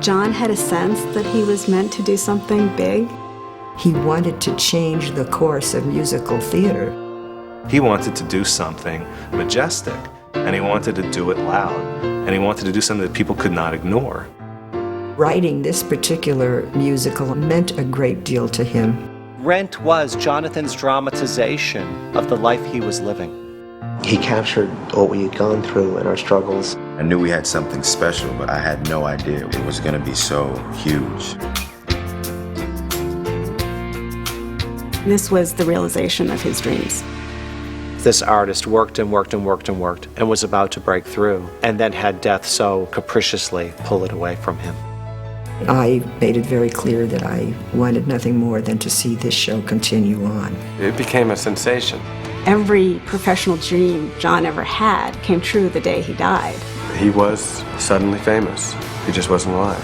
John had a sense that he was meant to do something big. He wanted to change the course of musical theater. He wanted to do something majestic, and he wanted to do it loud, and he wanted to do something that people could not ignore. Writing this particular musical meant a great deal to him. Rent was Jonathan's dramatization of the life he was living. He captured what we had gone through and our struggles. I knew we had something special, but I had no idea it was going to be so huge. This was the realization of his dreams. This artist worked and worked and worked and worked and was about to break through, and then had death so capriciously pull it away from him. I made it very clear that I wanted nothing more than to see this show continue on. It became a sensation. Every professional dream John ever had came true the day he died. He was suddenly famous. He just wasn't alive.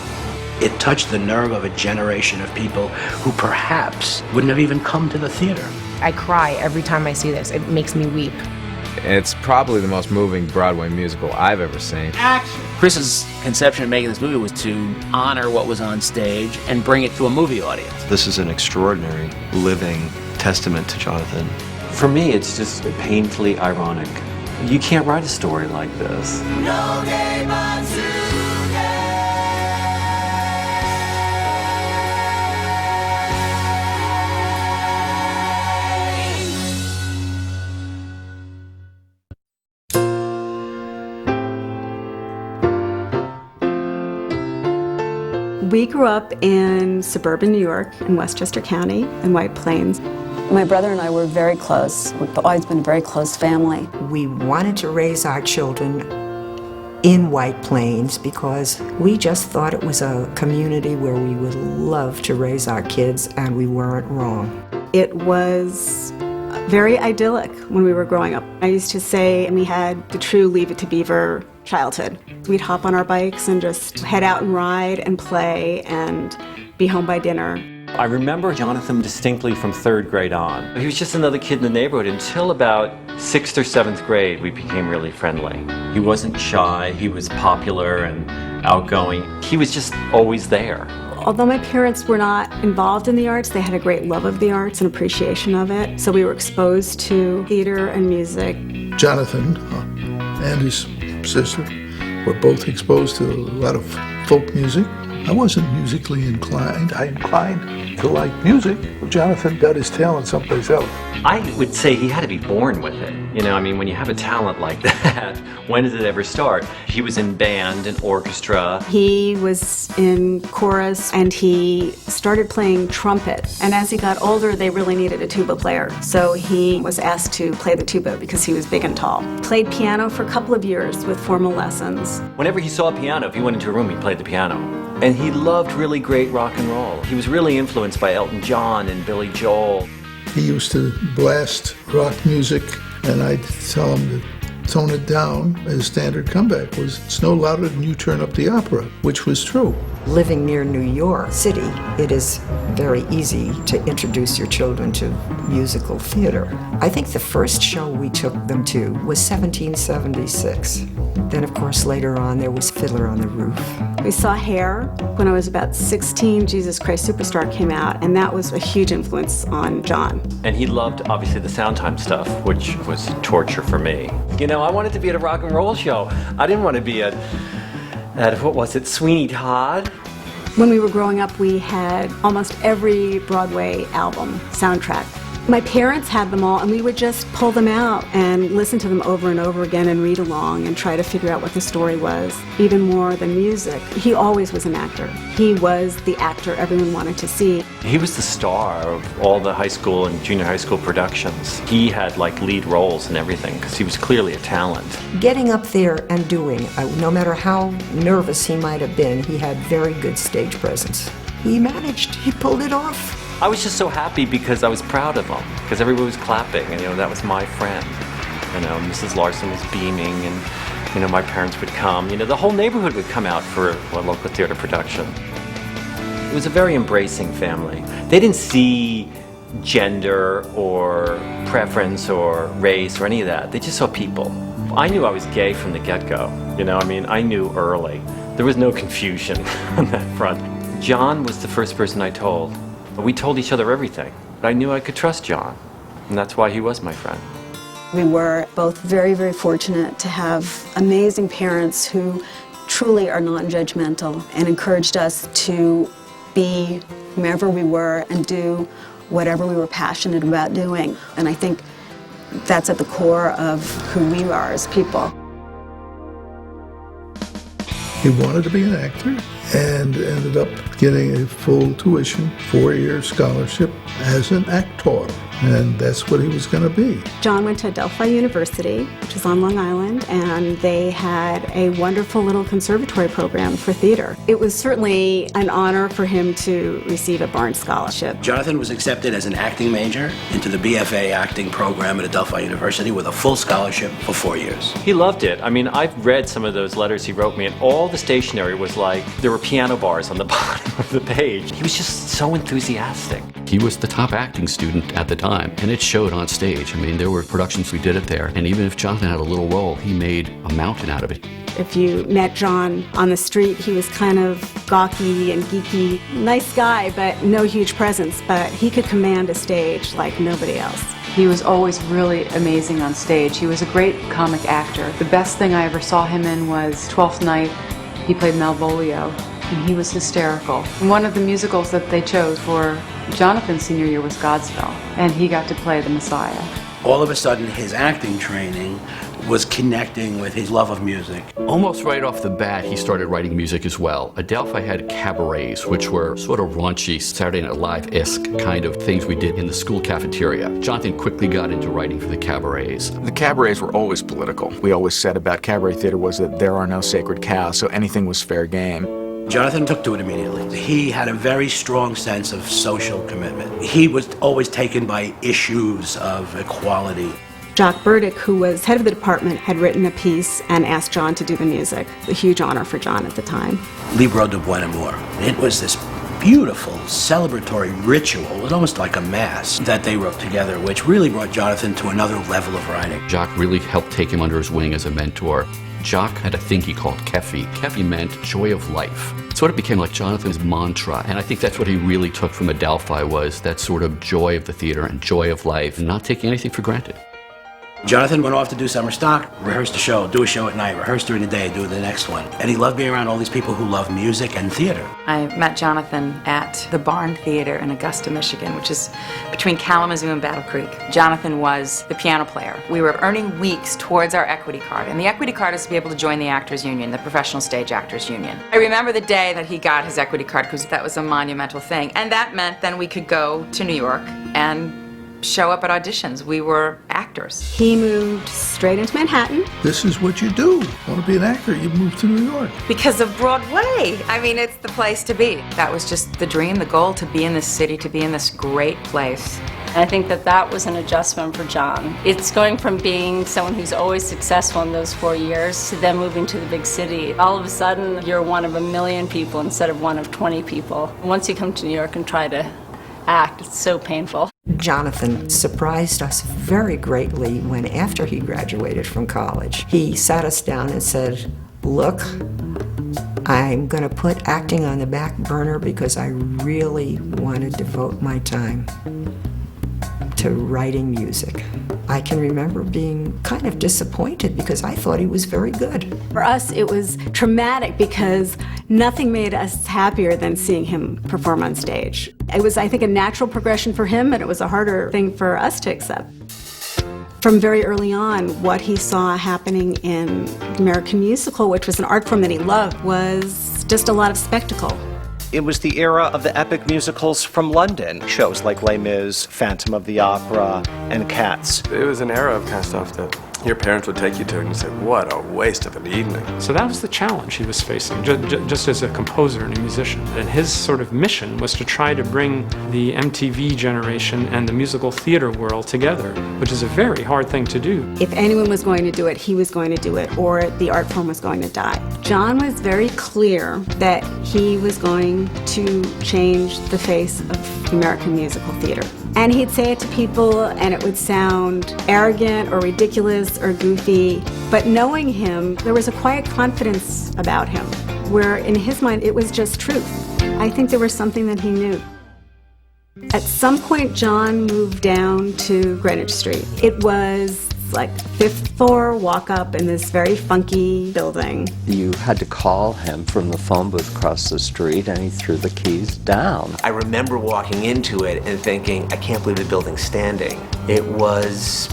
It touched the nerve of a generation of people who perhaps wouldn't have even come to the theater. I cry every time I see this. It makes me weep. It's probably the most moving Broadway musical I've ever seen. Action! Chris's conception of making this movie was to honor what was on stage and bring it to a movie audience. This is an extraordinary, living testament to Jonathan. For me, it's just painfully ironic. You can't write a story like this. No day but We grew up in suburban New York, in Westchester County, in White Plains. My brother and I were very close. We've always been a very close family. We wanted to raise our children in White Plains because we just thought it was a community where we would love to raise our kids, and we weren't wrong. It was very idyllic when we were growing up. I used to say we had the true Leave It to Beaver childhood. We'd hop on our bikes and just head out and ride and play and be home by dinner. I remember Jonathan distinctly from 3rd grade on. He was just another kid in the neighborhood until about 6th or 7th grade we became really friendly. He wasn't shy, he was popular and outgoing. He was just always there. Although my parents were not involved in the arts, they had a great love of the arts and appreciation of it. So we were exposed to theater and music. Jonathan and his sister were both exposed to a lot of folk music. I wasn't musically inclined. I inclined to like music. Jonathan got his talent someplace else. I would say he had to be born with it. You know, I mean, when you have a talent like that, when did it ever start? He was in band and orchestra. He was in chorus and he started playing trumpet. And as he got older, they really needed a tuba player. So he was asked to play the tuba because he was big and tall. Played piano for a couple of years with formal lessons. Whenever he saw a piano, if he went into a room, he played the piano. And he loved really great rock and roll. He was really influenced by Elton John and Billy Joel. He used to blast rock music, and I'd tell him to tone it down. His standard comeback was, "It's no louder than you turn up the opera," which was true. Living near New York City, it is very easy to introduce your children to musical theater. I think the first show we took them to was 1776. Then, of course, later on, there was Fiddler on the Roof. We saw Hair. When I was about 16, Jesus Christ Superstar came out, and that was a huge influence on John. And he loved, obviously, the Soundtime stuff, which was torture for me. You know, I wanted to be at a rock and roll show. I didn't want to be at what was it, Sweeney Todd? When we were growing up, we had almost every Broadway album soundtrack. My parents had them all, and we would just pull them out and listen to them over and over again and read along and try to figure out what the story was, even more than music. He always was an actor. He was the actor everyone wanted to see. He was the star of all the high school and junior high school productions. He had like lead roles and everything because he was clearly a talent. Getting up there and doing, no matter how nervous he might have been, he had very good stage presence. He managed, he pulled it off. I was just so happy because I was proud of him, because everybody was clapping, and you know, that was my friend. You know, Mrs. Larson was beaming, and you know, my parents would come. You know, the whole neighborhood would come out for a local theater production. It was a very embracing family. They didn't see gender or preference or race or any of that. They just saw people. I knew I was gay from the get-go. You know, I mean, I knew early There was no confusion on that front. John was the first person I told. We told each other everything. I knew I could trust John, and that's why he was my friend. We were both very, very fortunate to have amazing parents who truly are non-judgmental and encouraged us to be whomever we were and do whatever we were passionate about doing. And I think that's at the core of who we are as people. He wanted to be an actor and ended up getting a full tuition, 4-year scholarship as an actor. And that's what he was going to be. John went to Adelphi University, which is on Long Island, and they had a wonderful little conservatory program for theater. It was certainly an honor for him to receive a Barnes Scholarship. Jonathan was accepted as an acting major into the BFA acting program at Adelphi University with a full scholarship for 4 years. He loved it. I mean, I've read some of those letters he wrote me, and all the stationery was like, there were piano bars on the bottom of the page. He was just so enthusiastic. He was the top acting student at the time, and it showed on stage. I mean, there were productions we did it there, and even if Jonathan had a little role, he made a mountain out of it. If you met John on the street, he was kind of gawky and geeky. Nice guy, but no huge presence, but he could command a stage like nobody else. He was always really amazing on stage. He was a great comic actor. The best thing I ever saw him in was Twelfth Night. He played Malvolio, and he was hysterical. And one of the musicals that they chose for Jonathan's senior year was Godspell, and he got to play the Messiah. All of a sudden, his acting training was connecting with his love of music. Almost right off the bat, he started writing music as well. Adelphi had cabarets, which were sort of raunchy, Saturday Night Live-esque kind of things we did in the school cafeteria. Jonathan quickly got into writing for the cabarets. The cabarets were always political. We always said about cabaret theater was that there are no sacred cows, so anything was fair game. Jonathan took to it immediately. He had a very strong sense of social commitment. He was always taken by issues of equality. Jock Burdick, who was head of the department, had written a piece and asked John to do the music. A huge honor for John at the time. Libro de Buen Amor. It was this beautiful celebratory ritual, it was almost like a mass that they wrote together, which really brought Jonathan to another level of writing. Jock really helped take him under his wing as a mentor. Jock had a thing he called Kefi. Kefi meant joy of life. It sort of became like Jonathan's mantra, and I think that's what he really took from Adelphi, was that sort of joy of the theater and joy of life, and not taking anything for granted. Jonathan went off to do summer stock, rehearsed a show, do a show at night, rehearse during the day, do the next one. And he loved being around all these people who love music and theater. I met Jonathan at the Barn Theater in Augusta, Michigan, which is between Kalamazoo and Battle Creek. Jonathan was the piano player. We were earning weeks towards our equity card, and the equity card is to be able to join the Actors Union, the Professional Stage Actors Union. I remember the day that he got his equity card because that was a monumental thing, and that meant then we could go to New York and show up at auditions. We were actors. He moved straight into Manhattan. This is what you do. Want to be an actor, you move to New York. Because of Broadway. I mean, it's the place to be. That was just the dream, the goal, to be in this city, to be in this great place. I think that was an adjustment for John. It's going from being someone who's always successful in those 4 years to then moving to the big city. All of a sudden, you're one of a million people instead of one of 20 people. Once you come to New York and try to act, it's so painful. Jonathan surprised us very greatly when, after he graduated from college, he sat us down and said, "Look, I'm going to put acting on the back burner because I really want to devote my time to writing music." I can remember being kind of disappointed because I thought he was very good. For us, it was traumatic because nothing made us happier than seeing him perform on stage. It was, I think, a natural progression for him, and it was a harder thing for us to accept. From very early on, what he saw happening in American musical, which was an art form that he loved, was just a lot of spectacle. It was the era of the epic musicals from London, shows like Les Mis, Phantom of the Opera, and Cats. It was an era of kind of stuff that your parents would take you to and you'd say, what a waste of an evening. So that was the challenge he was facing, just as a composer and a musician. And his sort of mission was to try to bring the MTV generation and the musical theater world together, which is a very hard thing to do. If anyone was going to do it, he was going to do it, or the art form was going to die. John was very clear that he was going to change the face of American musical theater. And he'd say it to people, and it would sound arrogant or ridiculous or goofy. But knowing him, there was a quiet confidence about him. where in his mind it was just truth. I think there was something that he knew. At some point, John moved down to Greenwich Street. It was like 5th floor walk up in this very funky building. You had to call him from the phone booth across the street and he threw the keys down. I remember walking into it and thinking, I can't believe the building's standing. It was,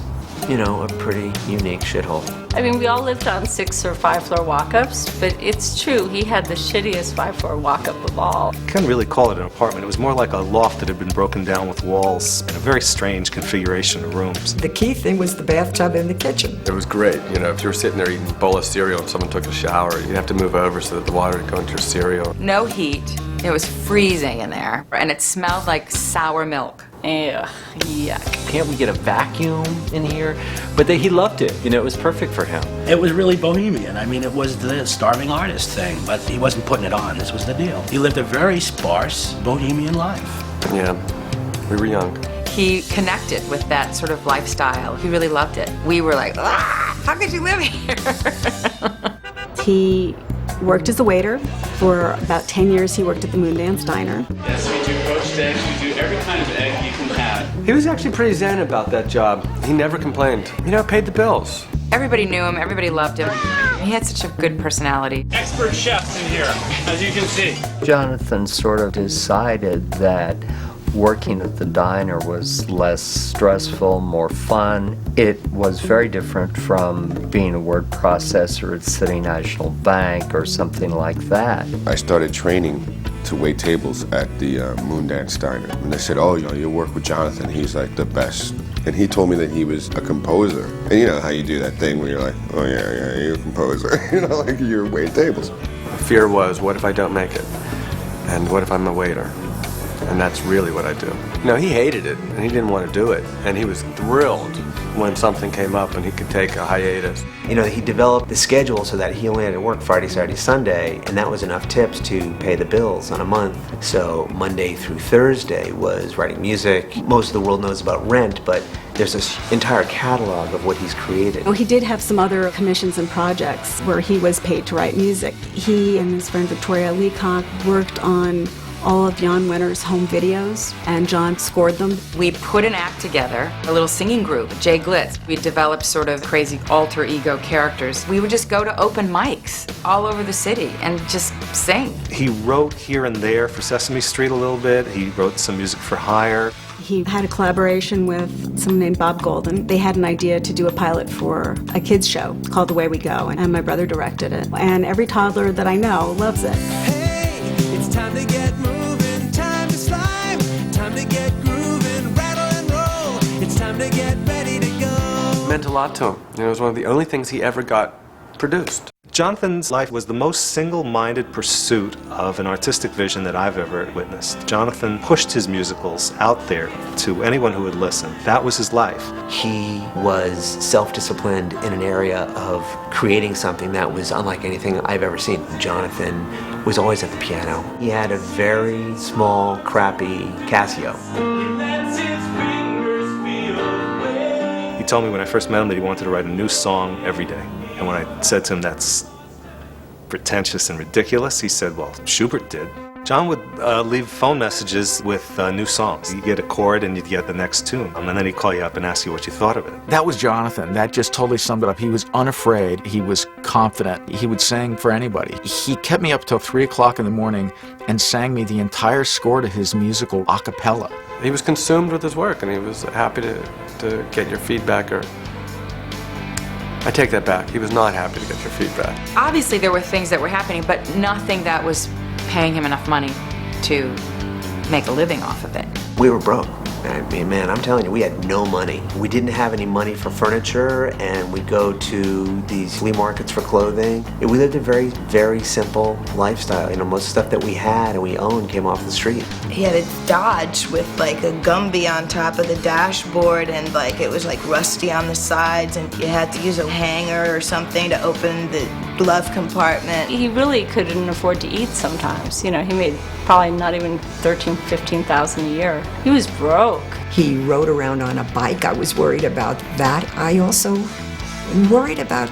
you know, a pretty unique shithole. I mean, we all lived on 6 or 5 floor walk-ups, but it's true, he had the shittiest 5 floor walk-up of all. Couldn't really call it an apartment. It was more like a loft that had been broken down with walls and a very strange configuration of rooms. The key thing was the bathtub in the kitchen. It was great. You know, if you were sitting there eating a bowl of cereal and someone took a shower, you'd have to move over so that the water would go into your cereal. No heat. It was freezing in there, and it smelled like sour milk. Ugh, yuck. Can't we get a vacuum in here? But he loved it. You know, it was perfect for him. It was really bohemian. I mean, it was the starving artist thing, but he wasn't putting it on. This was the deal. He lived a very sparse bohemian life. Yeah, we were young. He connected with that sort of lifestyle. He really loved it. We were like, how could you live here? He worked as a waiter. For about 10 years, he worked at the Moondance Diner. Yes, we do poached eggs. We do every kind of egg you can have. He was actually pretty zen about that job. He never complained. You know, paid the bills. Everybody knew him. Everybody loved him. He had such a good personality. Expert chefs in here, as you can see. Jonathan sort of decided that working at the diner was less stressful, more fun. It was very different from being a word processor at City National Bank or something like that. I started training to wait tables at the Moondance Diner. And they said, oh, you know, you'll work with Jonathan. He's like the best. And he told me that he was a composer. And you know how you do that thing where you're like, oh yeah, you're a composer. You know, like you're waiting tables. The fear was, what if I don't make it? And what if I'm a waiter? And that's really what I do. You know, he hated it, and he didn't want to do it. And he was thrilled when something came up and he could take a hiatus. You know, he developed the schedule so that he only had to work Friday, Saturday, Sunday, and that was enough tips to pay the bills on a month. So Monday through Thursday was writing music. Most of the world knows about Rent, but there's this entire catalog of what he's created. He did have some other commissions and projects where he was paid to write music. He and his friend Victoria Leacock worked on all of Jan Wenner's home videos, and John scored them. We put an act together, a little singing group, Jay Glitz. We developed sort of crazy alter ego characters. We would just go to open mics all over the city and just sing. He wrote here and there for Sesame Street a little bit. He wrote some music for hire. He had a collaboration with someone named Bob Golden. They had an idea to do a pilot for a kids show called The Way We Go, and my brother directed it. And every toddler that I know loves it. It's time to get moving, time to slime, time to get grooving, rattle and roll. It's time to get ready to go. It meant a lot to him. You know, it was one of the only things he ever got produced. Jonathan's life was the most single-minded pursuit of an artistic vision that I've ever witnessed. Jonathan pushed his musicals out there to anyone who would listen. That was his life. He was self-disciplined in an area of creating something that was unlike anything I've ever seen. Jonathan was always at the piano. He had a very small, crappy Casio. He told me when I first met him that he wanted to write a new song every day. And when I said to him that's pretentious and ridiculous, he said, well, Schubert did. John would leave phone messages with new songs. You'd get a chord and you'd get the next tune. And then he'd call you up and ask you what you thought of it. That was Jonathan. That just totally summed it up. He was unafraid. He was confident. He would sing for anybody. He kept me up till 3 o'clock in the morning and sang me the entire score to his musical a cappella. He was consumed with his work, and he was happy to get your feedback. Or I take that back. He was not happy to get your feedback. Obviously, there were things that were happening, but nothing that was paying him enough money to make a living off of it. We were broke. I mean, man, I'm telling you, we had no money. We didn't have any money for furniture, and we'd go to these flea markets for clothing. We lived a very, very simple lifestyle. You know, most stuff that we had and we owned came off the street. He had a Dodge with like a Gumby on top of the dashboard, and like it was like rusty on the sides, and you had to use a hanger or something to open the glove compartment. He really couldn't afford to eat sometimes. You know, he made probably not even $13,000, $15,000 a year. He was broke. He rode around on a bike. I was worried about that. I also am worried about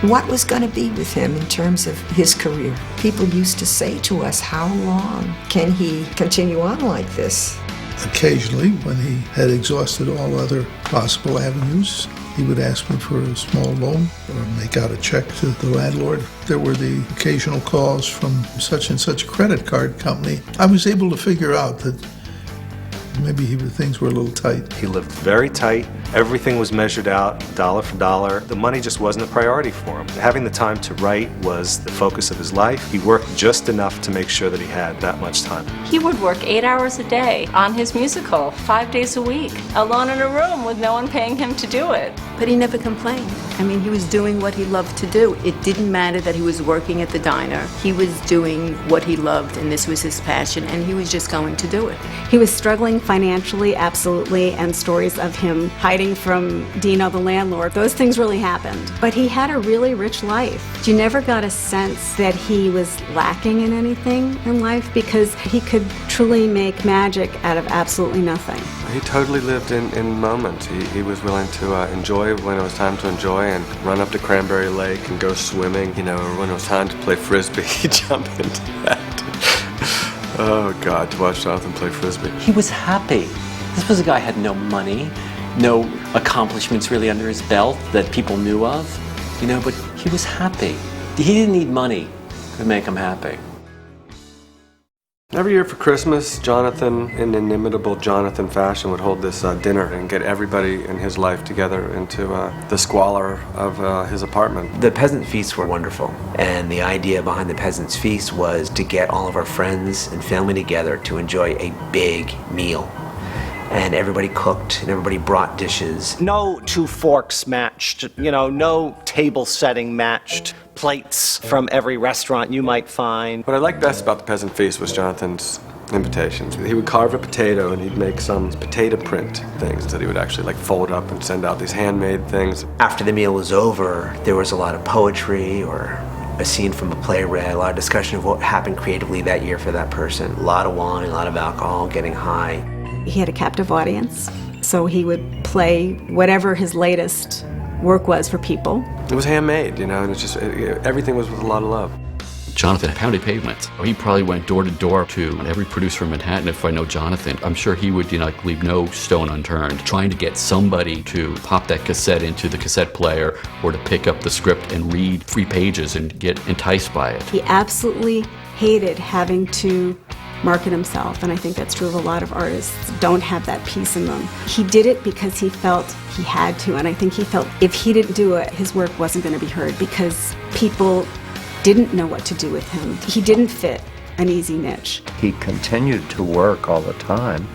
what was going to be with him in terms of his career. People used to say to us, how long can he continue on like this? Occasionally, when he had exhausted all other possible avenues, he would ask me for a small loan or make out a check to the landlord. There were the occasional calls from such and such credit card company. I was able to figure out that maybe things were a little tight. He lived very tight. Everything was measured out, dollar for dollar. The money just wasn't a priority for him. Having the time to write was the focus of his life. He worked just enough to make sure that he had that much time. He would work 8 hours a day on his musical, 5 days a week, alone in a room with no one paying him to do it. But he never complained. I mean, he was doing what he loved to do. It didn't matter that he was working at the diner. He was doing what he loved, and this was his passion, and he was just going to do it. He was struggling financially, absolutely, and stories of him hiding from Dino, the landlord, those things really happened. But he had a really rich life. You never got a sense that he was lacking in anything in life because he could truly make magic out of absolutely nothing. He totally lived in moments. He was willing to enjoy when it was time to enjoy and run up to Cranberry Lake and go swimming. You know, when it was time to play Frisbee, he'd jump into that. Oh, God, to watch Jonathan play Frisbee. He was happy. This was a guy who had no money, no accomplishments really under his belt that people knew of, you know, but he was happy. He didn't need money to make him happy. Every year for Christmas, Jonathan, in inimitable Jonathan fashion, would hold this dinner and get everybody in his life together into the squalor of his apartment. The peasant feasts were wonderful, and the idea behind the peasant's feast was to get all of our friends and family together to enjoy a big meal. And everybody cooked, and everybody brought dishes. No two forks matched, no table setting matched, plates from every restaurant you might find. What I liked best about the peasant feast was Jonathan's invitations. He would carve a potato and he'd make some potato print things that he would actually fold up and send out, these handmade things. After the meal was over, there was a lot of poetry or a scene from a play read, a lot of discussion of what happened creatively that year for that person. A lot of wine, a lot of alcohol, getting high. He had a captive audience, so he would play whatever his latest work was for people. It was handmade, and it's just, everything was with a lot of love. Jonathan pounded pavements. He probably went door to door to every producer in Manhattan. If I know Jonathan, I'm sure he would, leave no stone unturned, trying to get somebody to pop that cassette into the cassette player or to pick up the script and read 3 pages and get enticed by it. He absolutely hated having to market himself, and I think that's true of a lot of artists, don't have that piece in them. He did it because he felt he had to, and I think he felt if he didn't do it, his work wasn't going to be heard because people didn't know what to do with him. He didn't fit an easy niche. He continued to work all the time,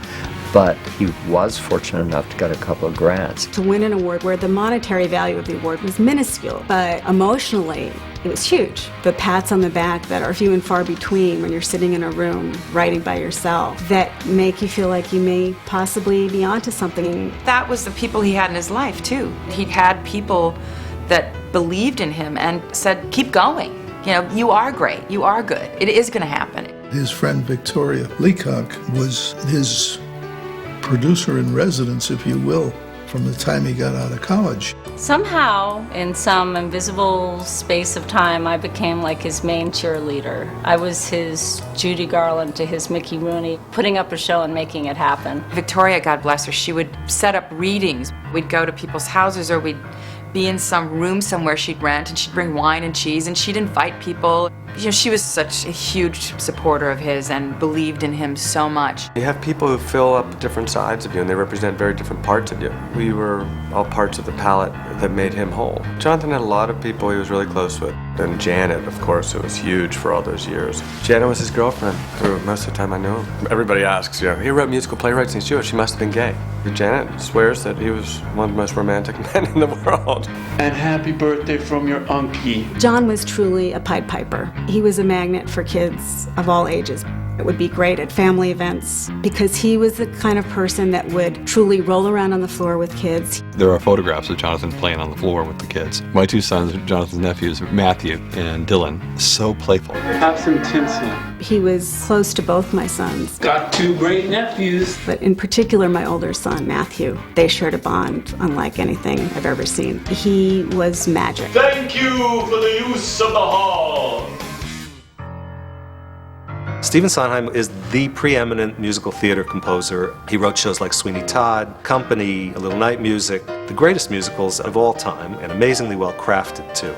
but he was fortunate enough to get a couple of grants. To win an award where the monetary value of the award was minuscule, but emotionally, it was huge. The pats on the back that are few and far between when you're sitting in a room writing by yourself that make you feel like you may possibly be onto something. That was the people he had in his life, too. He had people that believed in him and said, keep going. You are great. You are good. It is going to happen. His friend Victoria Leacock was his producer in residence, if you will, from the time he got out of college. Somehow, in some invisible space of time, I became like his main cheerleader. I was his Judy Garland to his Mickey Rooney, putting up a show and making it happen. Victoria, God bless her, she would set up readings. We'd go to people's houses or we'd be in some room somewhere she'd rent, and she'd bring wine and cheese, and she'd invite people. She was such a huge supporter of his and believed in him so much. You have people who fill up different sides of you, and they represent very different parts of you. We were all parts of the palette that made him whole. Jonathan had a lot of people he was really close with. And Janet, of course, who was huge for all those years. Janet was his girlfriend for most of the time I knew him. Everybody asks, he wrote musical playwrights and he's Jewish. She must have been gay. Janet swears that he was one of the most romantic men in the world. And happy birthday from your unkie. John was truly a Pied Piper. He was a magnet for kids of all ages. It would be great at family events because he was the kind of person that would truly roll around on the floor with kids. There are photographs of Jonathan playing on the floor with the kids. My two sons, Jonathan's nephews, Matthew and Dylan, so playful. Have some tinsel. He was close to both my sons. Got two great nephews. But in particular, my older son, Matthew. They shared a bond unlike anything I've ever seen. He was magic. Thank you for the use of the hall. Stephen Sondheim is the preeminent musical theater composer. He wrote shows like Sweeney Todd, Company, A Little Night Music, the greatest musicals of all time, and amazingly well crafted too.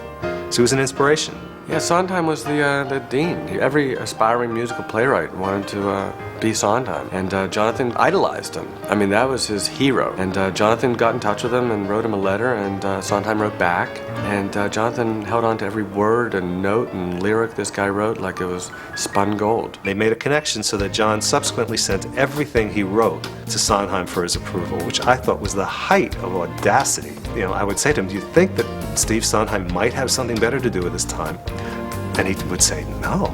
So he was an inspiration. Yeah, Sondheim was the dean. Every aspiring musical playwright wanted to be Sondheim, and Jonathan idolized him. I mean, that was his hero. And Jonathan got in touch with him and wrote him a letter, and Sondheim wrote back. And Jonathan held on to every word and note and lyric this guy wrote like it was spun gold. They made a connection so that John subsequently sent everything he wrote to Sondheim for his approval, which I thought was the height of audacity. You know, I would say to him, do you think that Steve Sondheim might have something better to do with his time? And he would say, no.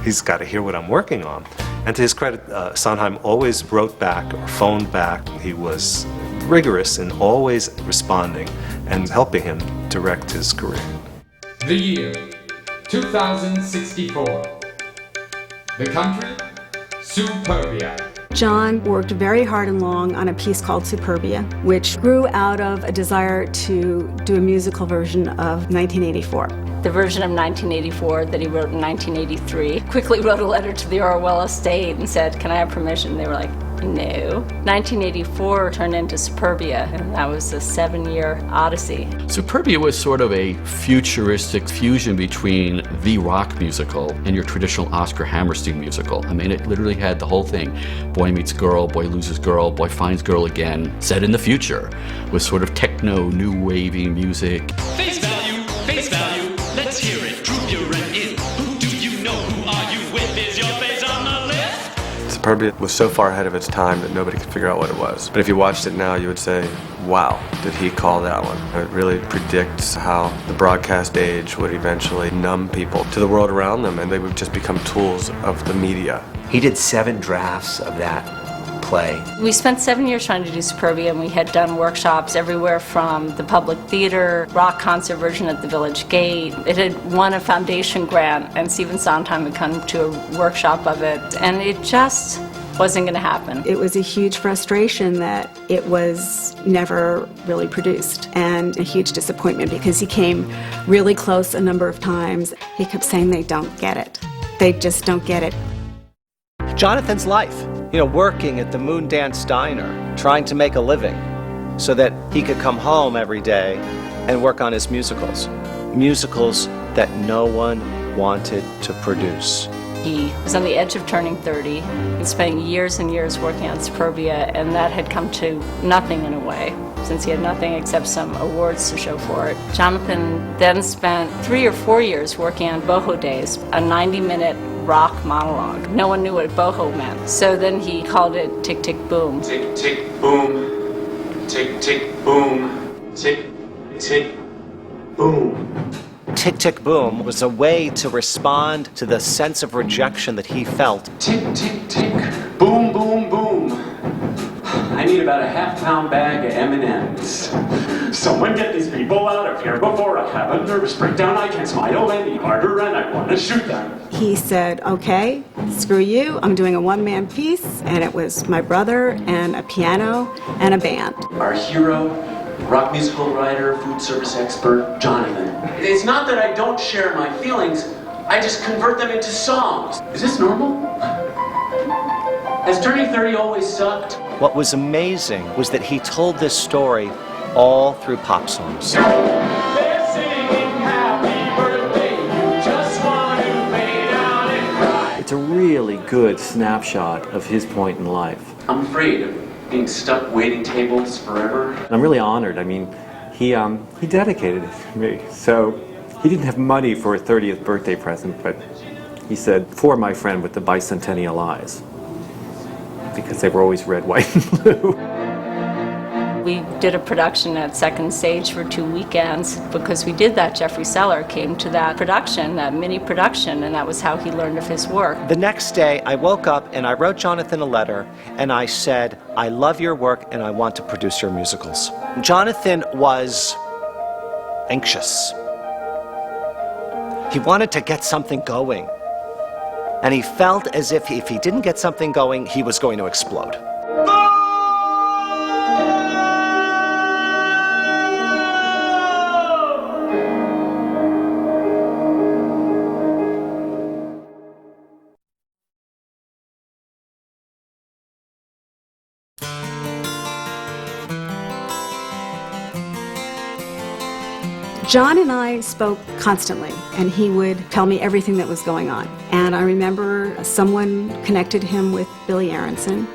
He's got to hear what I'm working on. And to his credit, Sondheim always wrote back or phoned back. He was rigorous in always responding and helping him direct his career. The year, 2064. The country, Superbia. John worked very hard and long on a piece called Superbia, which grew out of a desire to do a musical version of 1984. The version of 1984 that he wrote in 1983, quickly wrote a letter to the Orwell estate and said, can I have permission? They were like, no. 1984 turned into Superbia, and that was a 7-year odyssey. Superbia was sort of a futuristic fusion between the rock musical and your traditional Oscar Hammerstein musical. I mean, it literally had the whole thing. Boy meets girl, boy loses girl, boy finds girl again, set in the future, with sort of techno, new wavy music. Face value, face value. Let's hear it. Droop your rent in. Who do you know? Who are you with? Is your face on the list? Superbia was so far ahead of its time that nobody could figure out what it was. But if you watched it now, you would say, wow, did he call that one? It really predicts how the broadcast age would eventually numb people to the world around them, and they would just become tools of the media. He did 7 drafts of that play. We spent 7 years trying to do Superbia, and we had done workshops everywhere from the Public Theater, rock concert version at the Village Gate. It had won a foundation grant, and Stephen Sondheim had come to a workshop of it, and it just wasn't going to happen. It was a huge frustration that it was never really produced, and a huge disappointment because he came really close a number of times. He kept saying they don't get it. They just don't get it. Jonathan's life, working at the Moondance Diner, trying to make a living so that he could come home every day and work on his musicals. Musicals that no one wanted to produce. He was on the edge of turning 30 and spending years and years working on Superbia, and that had come to nothing in a way, since he had nothing except some awards to show for it. Jonathan then spent 3 or 4 years working on Boho Days, a 90-minute rock monologue. No one knew what boho meant, so then he called it Tick Tick Boom. Tick tick boom. Tick tick boom. Tick tick boom. Tick Tick Boom was a way to respond to the sense of rejection that he felt. Tick tick tick. Boom boom boom. I need about a half-pound bag of M&Ms. Someone get these people out of here before I have a nervous breakdown. I can't smile any harder and I want to shoot them. He said, okay, screw you, I'm doing a one-man piece, and it was my brother and a piano and a band. Our hero, rock musical writer, food service expert, Jonathan. It's not that I don't share my feelings, I just convert them into songs. Is this normal? Has turning 30 always sucked? What was amazing was that he told this story all through pop songs. They're singing happy birthday, you just want to lay down and cry. It's a really good snapshot of his point in life. I'm afraid of being stuck waiting tables forever. I'm really honored. I mean, he dedicated it to me. So he didn't have money for a 30th birthday present, but he said, for my friend with the bicentennial eyes, because they were always red, white, and blue. We did a production at Second Stage for 2 weekends. Because we did that, Jeffrey Seller came to that production, that mini production, and that was how he learned of his work. The next day, I woke up and I wrote Jonathan a letter, and I said, I love your work and I want to produce your musicals. Jonathan was anxious. He wanted to get something going. And he felt as if he didn't get something going, he was going to explode. John and I spoke constantly, and he would tell me everything that was going on. And I remember someone connected him with Billy Aronson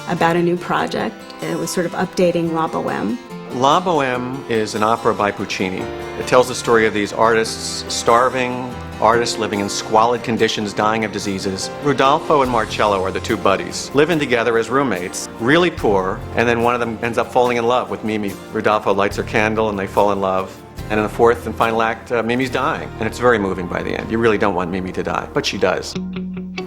about a new project. It was sort of updating La Boheme. La Boheme is an opera by Puccini. It tells the story of these artists, starving artists living in squalid conditions, dying of diseases. Rodolfo and Marcello are the two buddies, living together as roommates, really poor, and then one of them ends up falling in love with Mimi. Rodolfo lights her candle and they fall in love. And in the fourth and final act, Mimi's dying. And it's very moving by the end. You really don't want Mimi to die, but she does.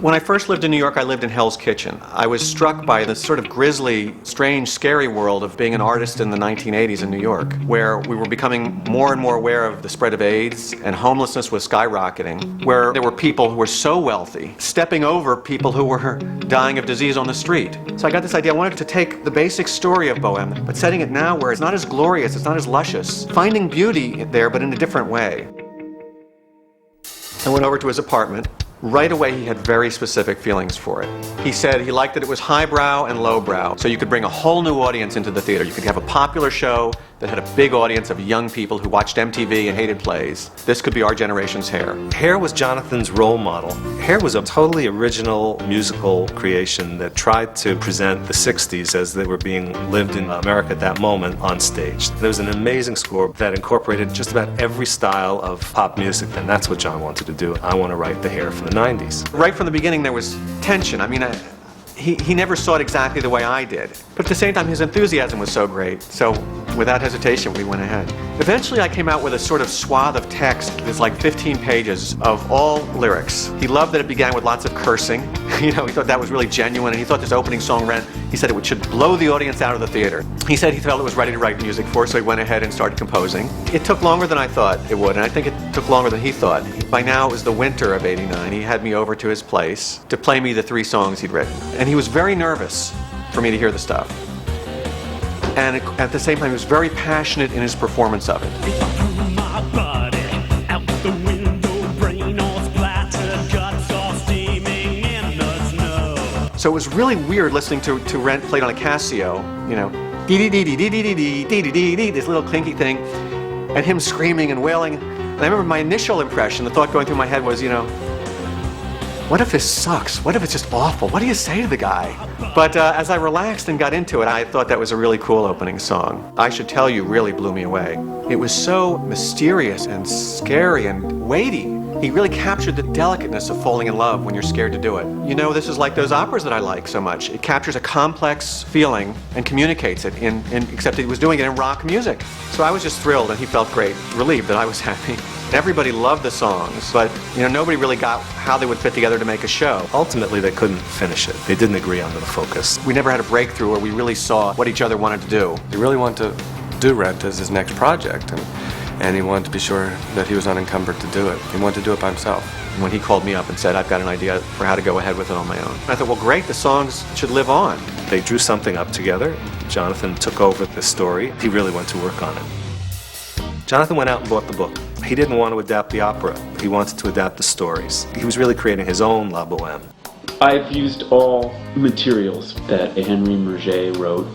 When I first lived in New York, I lived in Hell's Kitchen. I was struck by the sort of grisly, strange, scary world of being an artist in the 1980s in New York, where we were becoming more and more aware of the spread of AIDS, and homelessness was skyrocketing, where there were people who were so wealthy, stepping over people who were dying of disease on the street. So I got this idea. I wanted to take the basic story of Boheme, but setting it now where it's not as glorious, it's not as luscious, finding beauty there, but in a different way. I went over to his apartment. Right away, he had very specific feelings for it. He said he liked that it was highbrow and lowbrow, so you could bring a whole new audience into the theater. You could have a popular show that had a big audience of young people who watched MTV and hated plays. This could be our generation's Hair. Hair was Jonathan's role model. Hair was a totally original musical creation that tried to present the 60s as they were being lived in America at that moment on stage. There was an amazing score that incorporated just about every style of pop music, and that's what John wanted to do. I want to write the Hair for the 90s. Right from the beginning, there was tension. I mean, he never saw it exactly the way I did. But at the same time, his enthusiasm was so great. So without hesitation, we went ahead. Eventually, I came out with a sort of swath of text that's like 15 pages of all lyrics. He loved that it began with lots of cursing. You know, he thought that was really genuine, and he thought this opening song, Rent, he said it should blow the audience out of the theater. He said he felt it was ready to write music for, so he went ahead and started composing. It took longer than I thought it would, and I think it took longer than he thought. By now, it was the winter of '89. He had me over to his place to play me the 3 songs he'd written. And he was very nervous for me to hear the stuff. And at the same time, he was very passionate in his performance of it. So it was really weird listening to Rent played on a Casio, you know, dee-dee-dee-dee-dee-dee-dee-dee-dee-dee, this little clinky thing, and him screaming and wailing. And I remember my initial impression, the thought going through my head was, you know, what if this sucks? What if it's just awful? What do you say to the guy? But as I relaxed and got into it, I thought that was a really cool opening song. I Should Tell You really blew me away. It was so mysterious and scary and weighty. He really captured the delicateness of falling in love when you're scared to do it. You know, this is like those operas that I like so much. It captures a complex feeling and communicates it, except he was doing it in rock music. So I was just thrilled, and he felt great, relieved that I was happy. Everybody loved the songs, but you know, nobody really got how they would fit together to make a show. Ultimately, they couldn't finish it. They didn't agree on the focus. We never had a breakthrough where we really saw what each other wanted to do. He really wanted to do Rent as his next project, and he wanted to be sure that he was unencumbered to do it. He wanted to do it by himself. When he called me up and said, I've got an idea for how to go ahead with it on my own, I thought, well, great, the songs should live on. They drew something up together. Jonathan took over the story. He really went to work on it. Jonathan went out and bought the book. He didn't want to adapt the opera. He wanted to adapt the stories. He was really creating his own La Boheme. I've used all materials that Henry Murger wrote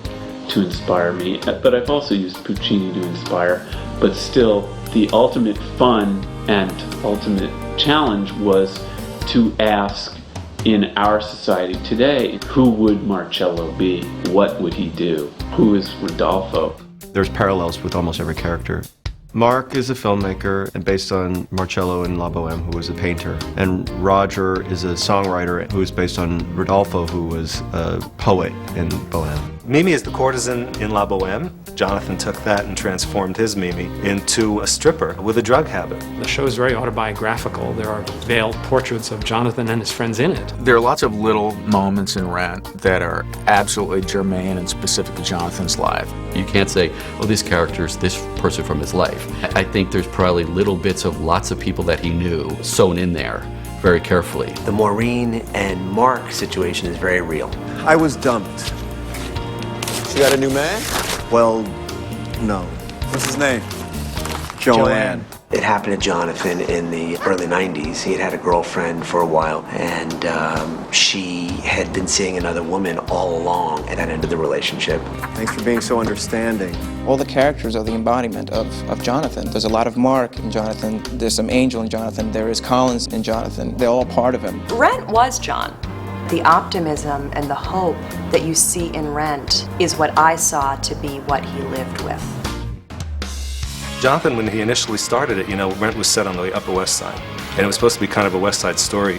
to inspire me, but I've also used Puccini to inspire. But still, the ultimate fun and ultimate challenge was to ask, in our society today, who would Marcello be? What would he do? Who is Rodolfo? There's parallels with almost every character. Mark is a filmmaker and based on Marcello in La Boheme, who was a painter. And Roger is a songwriter who is based on Rodolfo, who was a poet in Boheme. Mimi is the courtesan in La Boheme. Jonathan took that and transformed his Mimi into a stripper with a drug habit. The show is very autobiographical. There are veiled portraits of Jonathan and his friends in it. There are lots of little moments in Rent that are absolutely germane and specific to Jonathan's life. You can't say, oh, this character is this person from his life. I think there's probably little bits of lots of people that he knew sewn in there very carefully. The Maureen and Mark situation is very real. I was dumped. She got a new man? Well, no. What's his name? Joanne. It happened to Jonathan in the early 90s. He had had a girlfriend for a while, and she had been seeing another woman all along, and that ended the relationship. Thanks for being so understanding. All the characters are the embodiment of Jonathan. There's a lot of Mark in Jonathan. There's some Angel in Jonathan. There is Collins in Jonathan. They're all part of him. Rent was John. The optimism and the hope that you see in Rent is what I saw to be what he lived with. Jonathan, when he initially started it, Rent was set on the Upper West Side, and it was supposed to be kind of a West Side story.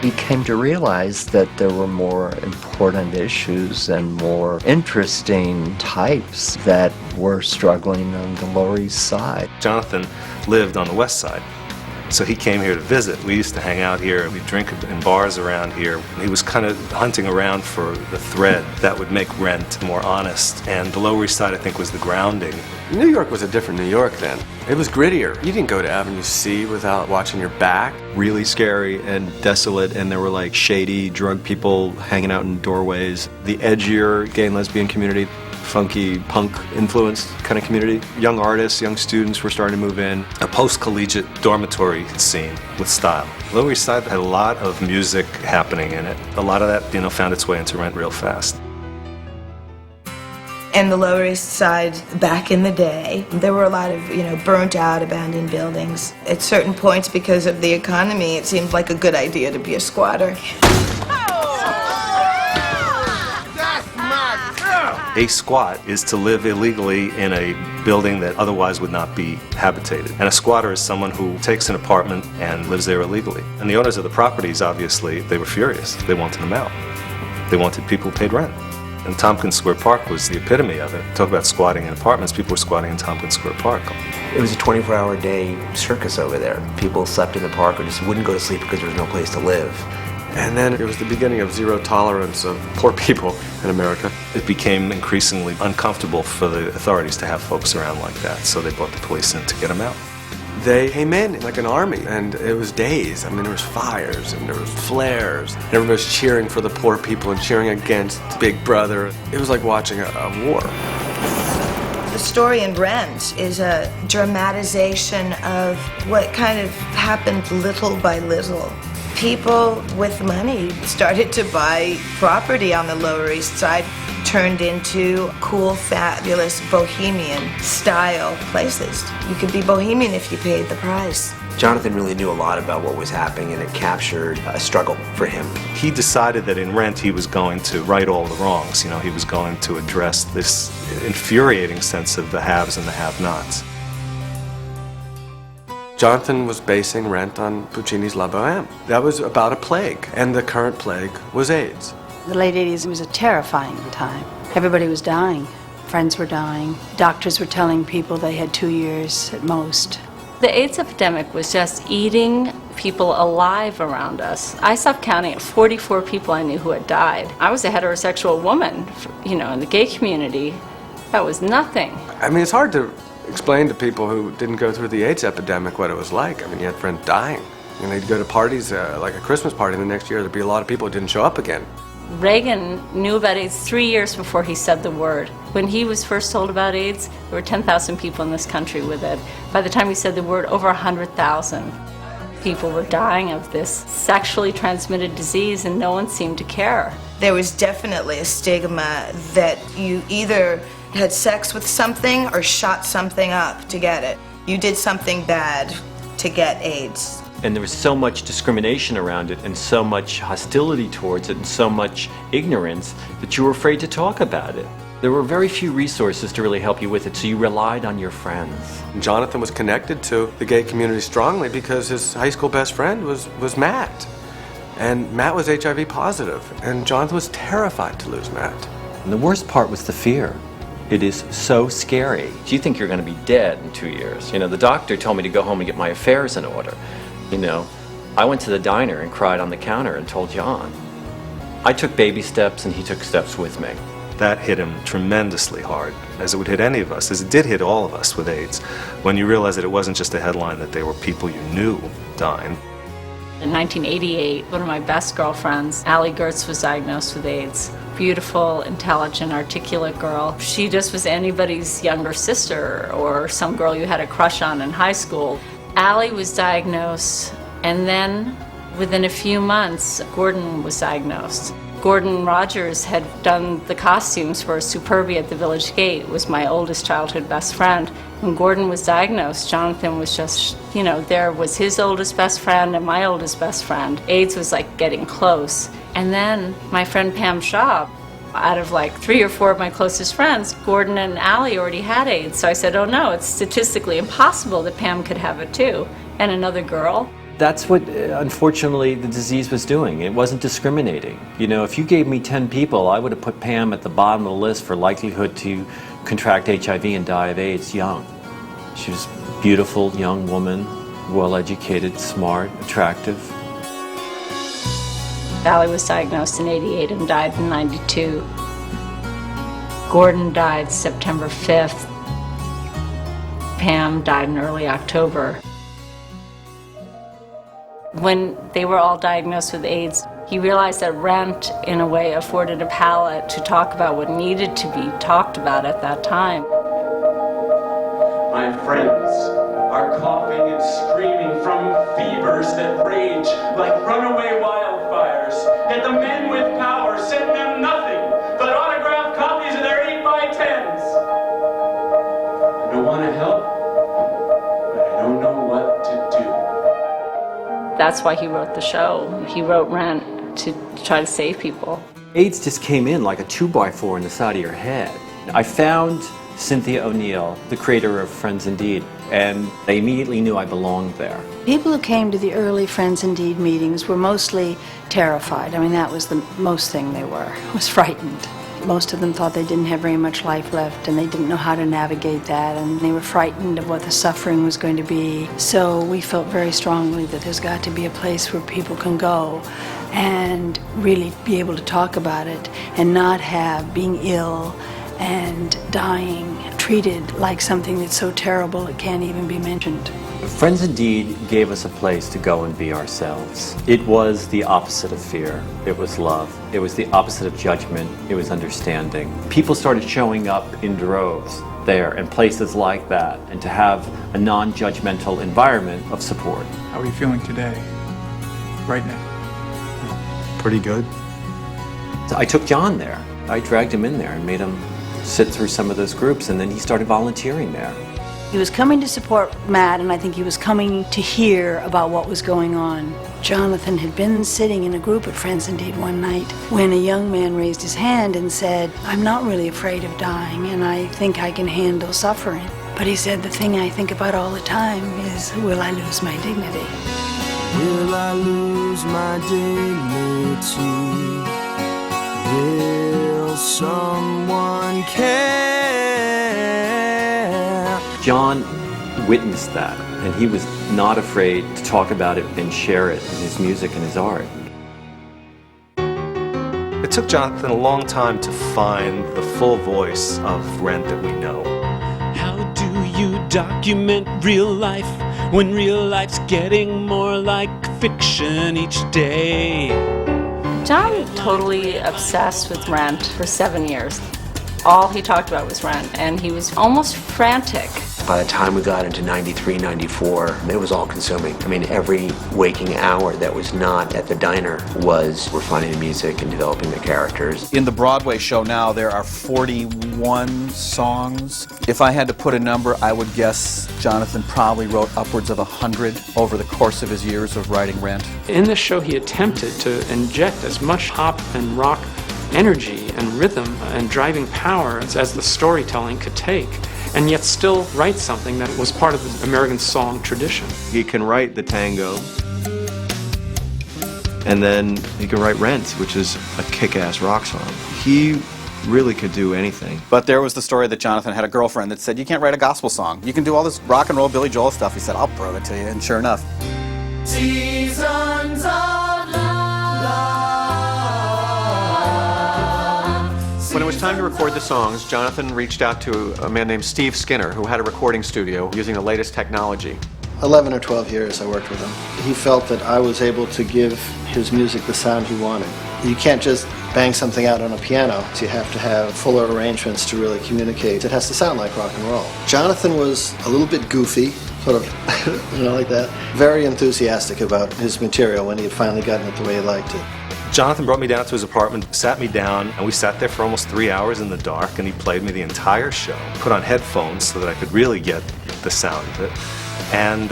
He came to realize that there were more important issues and more interesting types that were struggling on the Lower East Side. Jonathan lived on the West Side, so he came here to visit. We used to hang out here, we'd drink in bars around here. He was kind of hunting around for the thread that would make Rent more honest, and the Lower East Side, I think, was the grounding. New York was a different New York then. It was grittier. You didn't go to Avenue C without watching your back. Really scary and desolate, and there were like shady drug people hanging out in doorways. The edgier gay and lesbian community, funky punk influenced kind of community. Young artists, young students were starting to move in. A post-collegiate dormitory scene with style. Lower East Side had a lot of music happening in it. A lot of that, found its way into Rent real fast. And the Lower East Side, back in the day, there were a lot of, burnt out, abandoned buildings. At certain points, because of the economy, it seemed like a good idea to be a squatter. A squat is to live illegally in a building that otherwise would not be habitated. And a squatter is someone who takes an apartment and lives there illegally. And the owners of the properties, obviously, they were furious. They wanted them out. They wanted people who paid rent. And Tompkins Square Park was the epitome of it. Talk about squatting in apartments. People were squatting in Tompkins Square Park. It was a 24-hour-a-day circus over there. People slept in the park or just wouldn't go to sleep because there was no place to live. And then it was the beginning of zero tolerance of poor people in America. It became increasingly uncomfortable for the authorities to have folks around like that, so they brought the police in to get them out. They came in like an army, and it was days. I mean, there was fires, and there was flares. And everybody was cheering for the poor people and cheering against Big Brother. It was like watching a war. The story in Rent is a dramatization of what kind of happened little by little. People with money started to buy property on the Lower East Side, turned into cool, fabulous, bohemian-style places. You could be bohemian if you paid the price. Jonathan really knew a lot about what was happening, and it captured a struggle for him. He decided that in Rent he was going to right all the wrongs. He was going to address this infuriating sense of the haves and the have-nots. Jonathan was basing Rent on Puccini's La Bohème. That was about a plague, and the current plague was AIDS. The late 80s was a terrifying time. Everybody was dying. Friends were dying. Doctors were telling people they had 2 years at most. The AIDS epidemic was just eating people alive around us. I stopped counting at 44 people I knew who had died. I was a heterosexual woman, in the gay community. That was nothing. I mean, it's hard to explain to people who didn't go through the AIDS epidemic what it was like. I mean, you had friends dying. They'd go to parties, like a Christmas party, and the next year there'd be a lot of people who didn't show up again. Reagan knew about AIDS 3 years before he said the word. When he was first told about AIDS, there were 10,000 people in this country with it. By the time he said the word, over 100,000 people were dying of this sexually transmitted disease, and no one seemed to care. There was definitely a stigma that you either had sex with something or shot something up to get it. You did something bad to get AIDS. And there was so much discrimination around it, and so much hostility towards it, and so much ignorance that you were afraid to talk about it. There were very few resources to really help you with it, so you relied on your friends. Jonathan was connected to the gay community strongly because his high school best friend was Matt. And Matt was HIV positive, and Jonathan was terrified to lose Matt. And the worst part was the fear. It is so scary. You think you're going to be dead in 2 years. You know, the doctor told me to go home and get my affairs in order. You know, I went to the diner and cried on the counter and told John. I took baby steps and he took steps with me. That hit him tremendously hard, as it would hit any of us, as it did hit all of us with AIDS, when you realize that it wasn't just a headline, that they were people you knew dying. In 1988, one of my best girlfriends, Allie Gertz, was diagnosed with AIDS. Beautiful, intelligent, articulate girl. She just was anybody's younger sister or some girl you had a crush on in high school. Allie was diagnosed, and then within a few months, Gordon was diagnosed. Gordon Rogers had done the costumes for Superbia at the Village Gate, was my oldest childhood best friend. When Gordon was diagnosed, Jonathan was just, you know, there was his oldest best friend and my oldest best friend. AIDS was like getting close. And then my friend Pam Shaw, out of like 3 or 4 of my closest friends, Gordon and Allie already had AIDS. So I said, oh no, it's statistically impossible that Pam could have it too. And another girl. That's what, unfortunately, the disease was doing. It wasn't discriminating. You know, if you gave me 10 people, I would have put Pam at the bottom of the list for likelihood to contract HIV and die of AIDS young. She was a beautiful young woman, well-educated, smart, attractive. Allie was diagnosed in '88 and died in '92. Gordon died September 5th. Pam died in early October. When they were all diagnosed with AIDS, he realized that Rent, in a way, afforded a palette to talk about what needed to be talked about at that time. My friends are coughing and screaming from fevers that rage like runaway wildfires. Yet the men with power send them nothing but autographed copies of their 8x10s. I don't want to help, but I don't know what to do. That's why he wrote the show. He wrote Rent to try to save people. AIDS just came in like a 2x4 in the side of your head. I found Cynthia O'Neill, the creator of Friends Indeed, and they immediately knew I belonged there. People who came to the early Friends Indeed meetings were mostly terrified. I mean, that was the most thing they were, was frightened. Most of them thought they didn't have very much life left and they didn't know how to navigate that, and they were frightened of what the suffering was going to be. So we felt very strongly that there's got to be a place where people can go and really be able to talk about it and not have being ill and dying treated like something that's so terrible it can't even be mentioned. Friends Indeed gave us a place to go and be ourselves. It was the opposite of fear. It was love. It was the opposite of judgment. It was understanding. People started showing up in droves there in places like that, and to have a non-judgmental environment of support. How are you feeling today, right now? Pretty good. So I took John there. I dragged him in there and made him sit through some of those groups, and then he started volunteering there. He was coming to support Matt, and I think he was coming to hear about what was going on. Jonathan had been sitting in a group at Friends Indeed one night when a young man raised his hand and said, I'm not really afraid of dying, and I think I can handle suffering. But he said, the thing I think about all the time is, will I lose my dignity? Will I lose my dignity? Will someone care? John witnessed that, and he was not afraid to talk about it and share it in his music and his art. It took Jonathan a long time to find the full voice of Rent that we know. How do you document real life when real life's getting more like fiction each day? John totally obsessed with Rent for 7 years. All he talked about was Rent, and he was almost frantic. By the time we got into 93, 94, it was all consuming. I mean, every waking hour that was not at the diner was refining the music and developing the characters. In the Broadway show now, there are 41 songs. If I had to put a number, I would guess Jonathan probably wrote upwards of 100 over the course of his years of writing Rent. In this show, he attempted to inject as much pop and rock energy and rhythm and driving power as the storytelling could take, and yet still write something that was part of the American song tradition. He can write the tango, and then he can write Rent, which is a kick-ass rock song. He really could do anything. But there was the story that Jonathan had a girlfriend that said, you can't write a gospel song. You can do all this rock and roll Billy Joel stuff. He said, I'll prove it to you. And sure enough. Seasons of love. When it was time to record the songs, Jonathan reached out to a man named Steve Skinner, who had a recording studio using the latest technology. 11 or 12 years I worked with him. He felt that I was able to give his music the sound he wanted. You can't just bang something out on a piano. You have to have fuller arrangements to really communicate. It has to sound like rock and roll. Jonathan was a little bit goofy, sort of, like that. Very enthusiastic about his material when he had finally gotten it the way he liked it. Jonathan brought me down to his apartment, sat me down, and we sat there for almost 3 hours in the dark, and he played me the entire show. Put on headphones so that I could really get the sound of it. And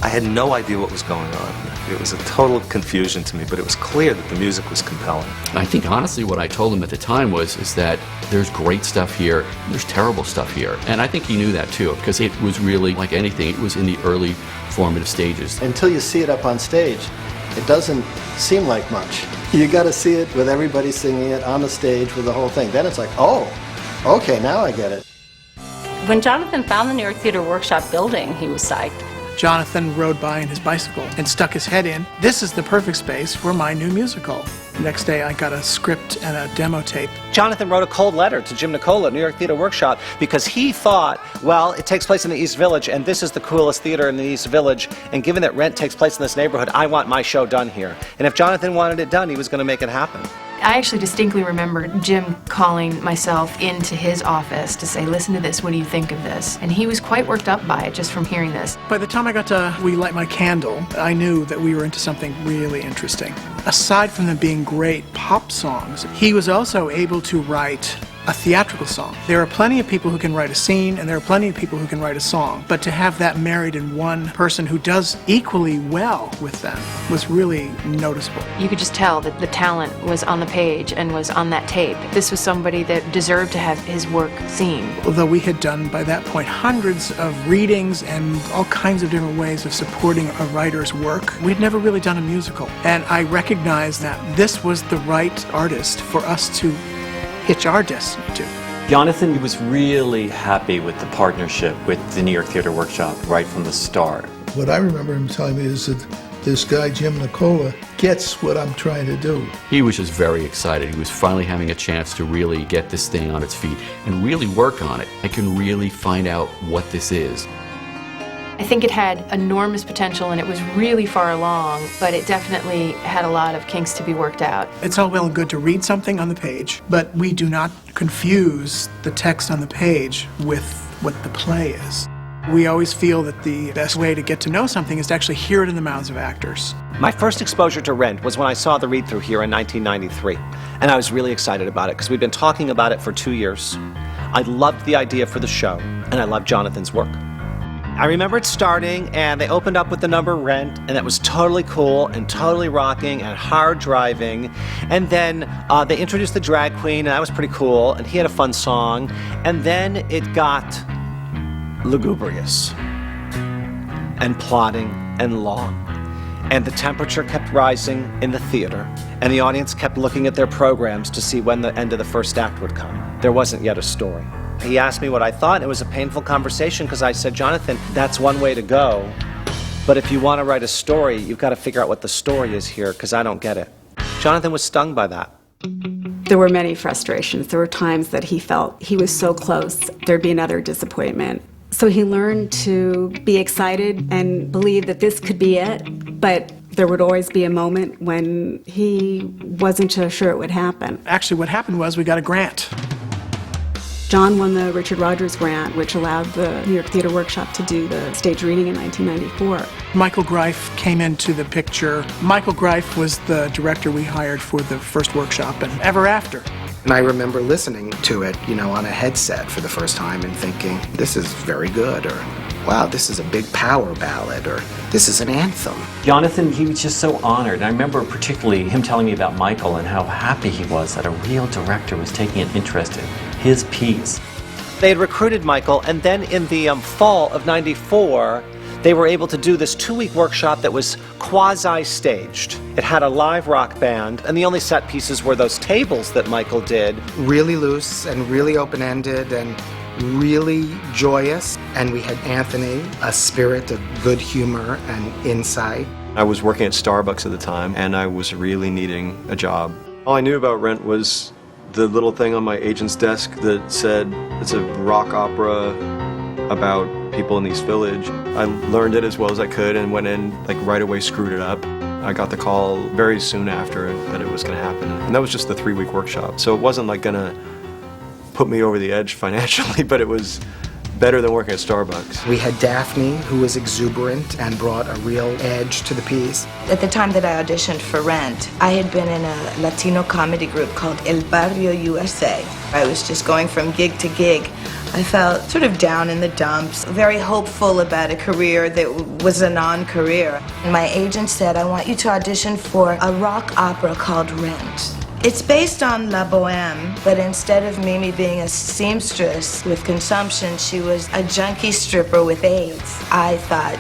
I had no idea what was going on. It was a total confusion to me, but it was clear that the music was compelling. I think honestly what I told him at the time is that there's great stuff here, there's terrible stuff here. And I think he knew that too, because it was really like anything, it was in the early formative stages. Until you see it up on stage, it doesn't seem like much. You got to see it with everybody singing it on the stage with the whole thing. Then it's like, oh, okay, now I get it. When Jonathan found the New York Theater Workshop building, he was psyched. Jonathan rode by in his bicycle and stuck his head in. This is the perfect space for my new musical. The next day I got a script and a demo tape. Jonathan wrote a cold letter to Jim Nicola at New York Theater Workshop because he thought, well, it takes place in the East Village and this is the coolest theater in the East Village, and given that Rent takes place in this neighborhood, I want my show done here. And if Jonathan wanted it done, he was going to make it happen. I actually distinctly remember Jim calling myself into his office to say, listen to this, what do you think of this? And he was quite worked up by it just from hearing this. By the time I got to We Light My Candle, I knew that we were into something really interesting. Aside from them being great pop songs, he was also able to write a theatrical song. There are plenty of people who can write a scene, and there are plenty of people who can write a song, but to have that married in one person who does equally well with them was really noticeable. You could just tell that the talent was on the page and was on that tape. This was somebody that deserved to have his work seen. Although we had done, by that point, hundreds of readings and all kinds of different ways of supporting a writer's work, we'd never really done a musical. And I recognized that this was the right artist for us to hitch our destiny to. Jonathan was really happy with the partnership with the New York Theater Workshop right from the start. What I remember him telling me is that this guy, Jim Nicola, gets what I'm trying to do. He was just very excited. He was finally having a chance to really get this thing on its feet and really work on it. I can really find out what this is. I think it had enormous potential and it was really far along, but it definitely had a lot of kinks to be worked out. It's all well and good to read something on the page, but we do not confuse the text on the page with what the play is. We always feel that the best way to get to know something is to actually hear it in the mouths of actors. My first exposure to Rent was when I saw the read-through here in 1993, and I was really excited about it because we'd been talking about it for 2 years. I loved the idea for the show, and I loved Jonathan's work. I remember it starting, and they opened up with the number Rent, and that was totally cool and totally rocking and hard driving. And then they introduced the drag queen, and that was pretty cool, and he had a fun song. And then it got lugubrious and plotting and long. And the temperature kept rising in the theater, and the audience kept looking at their programs to see when the end of the first act would come. There wasn't yet a story. He asked me what I thought. It was a painful conversation because I said, Jonathan, that's one way to go. But if you want to write a story, you've got to figure out what the story is here because I don't get it. Jonathan was stung by that. There were many frustrations. There were times that he felt he was so close, there'd be another disappointment. So he learned to be excited and believe that this could be it, but there would always be a moment when he wasn't so sure it would happen. Actually, what happened was we got a grant. John won the Richard Rogers grant, which allowed the New York Theater Workshop to do the stage reading in 1994. Michael Greif came into the picture. Michael Greif was the director we hired for the first workshop and ever after. And I remember listening to it, on a headset for the first time and thinking, this is very good, or wow, this is a big power ballad, or this is an anthem. Jonathan, he was just so honored. And I remember particularly him telling me about Michael and how happy he was that a real director was taking an interest in his piece. They had recruited Michael, and then in the fall of '94, they were able to do this 2-week workshop that was quasi-staged. It had a live rock band, and the only set pieces were those tables that Michael did. Really loose and really open-ended and really joyous. And we had Anthony, a spirit of good humor and insight. I was working at Starbucks at the time, and I was really needing a job. All I knew about Rent was the little thing on my agent's desk that said it's a rock opera about people in East Village. I learned it as well as I could and went in, like, right away screwed it up. I got the call very soon after that it was going to happen. And that was just the 3-week workshop. So it wasn't like going to put me over the edge financially, but it was better than working at Starbucks. We had Daphne, who was exuberant and brought a real edge to the piece. At the time that I auditioned for Rent, I had been in a Latino comedy group called El Barrio USA. I was just going from gig to gig. I felt sort of down in the dumps, very hopeful about a career that was a non-career. And my agent said, I want you to audition for a rock opera called Rent. It's based on La Boheme, but instead of Mimi being a seamstress with consumption, she was a junkie stripper with AIDS. I thought,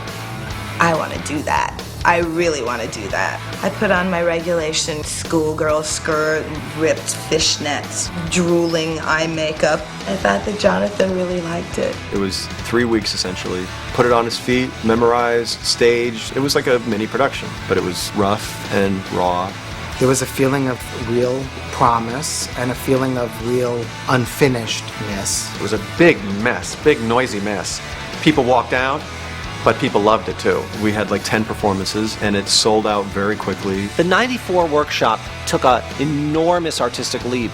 I want to do that. I really want to do that. I put on my regulation schoolgirl skirt, ripped fishnets, drooling eye makeup. I thought that Jonathan really liked it. It was 3 weeks essentially. Put it on his feet, memorized, staged. It was like a mini production, but it was rough and raw. There was a feeling of real promise and a feeling of real unfinishedness. It was a big mess, big noisy mess. People walked out, but people loved it too. We had like 10 performances and it sold out very quickly. The 94 workshop took an enormous artistic leap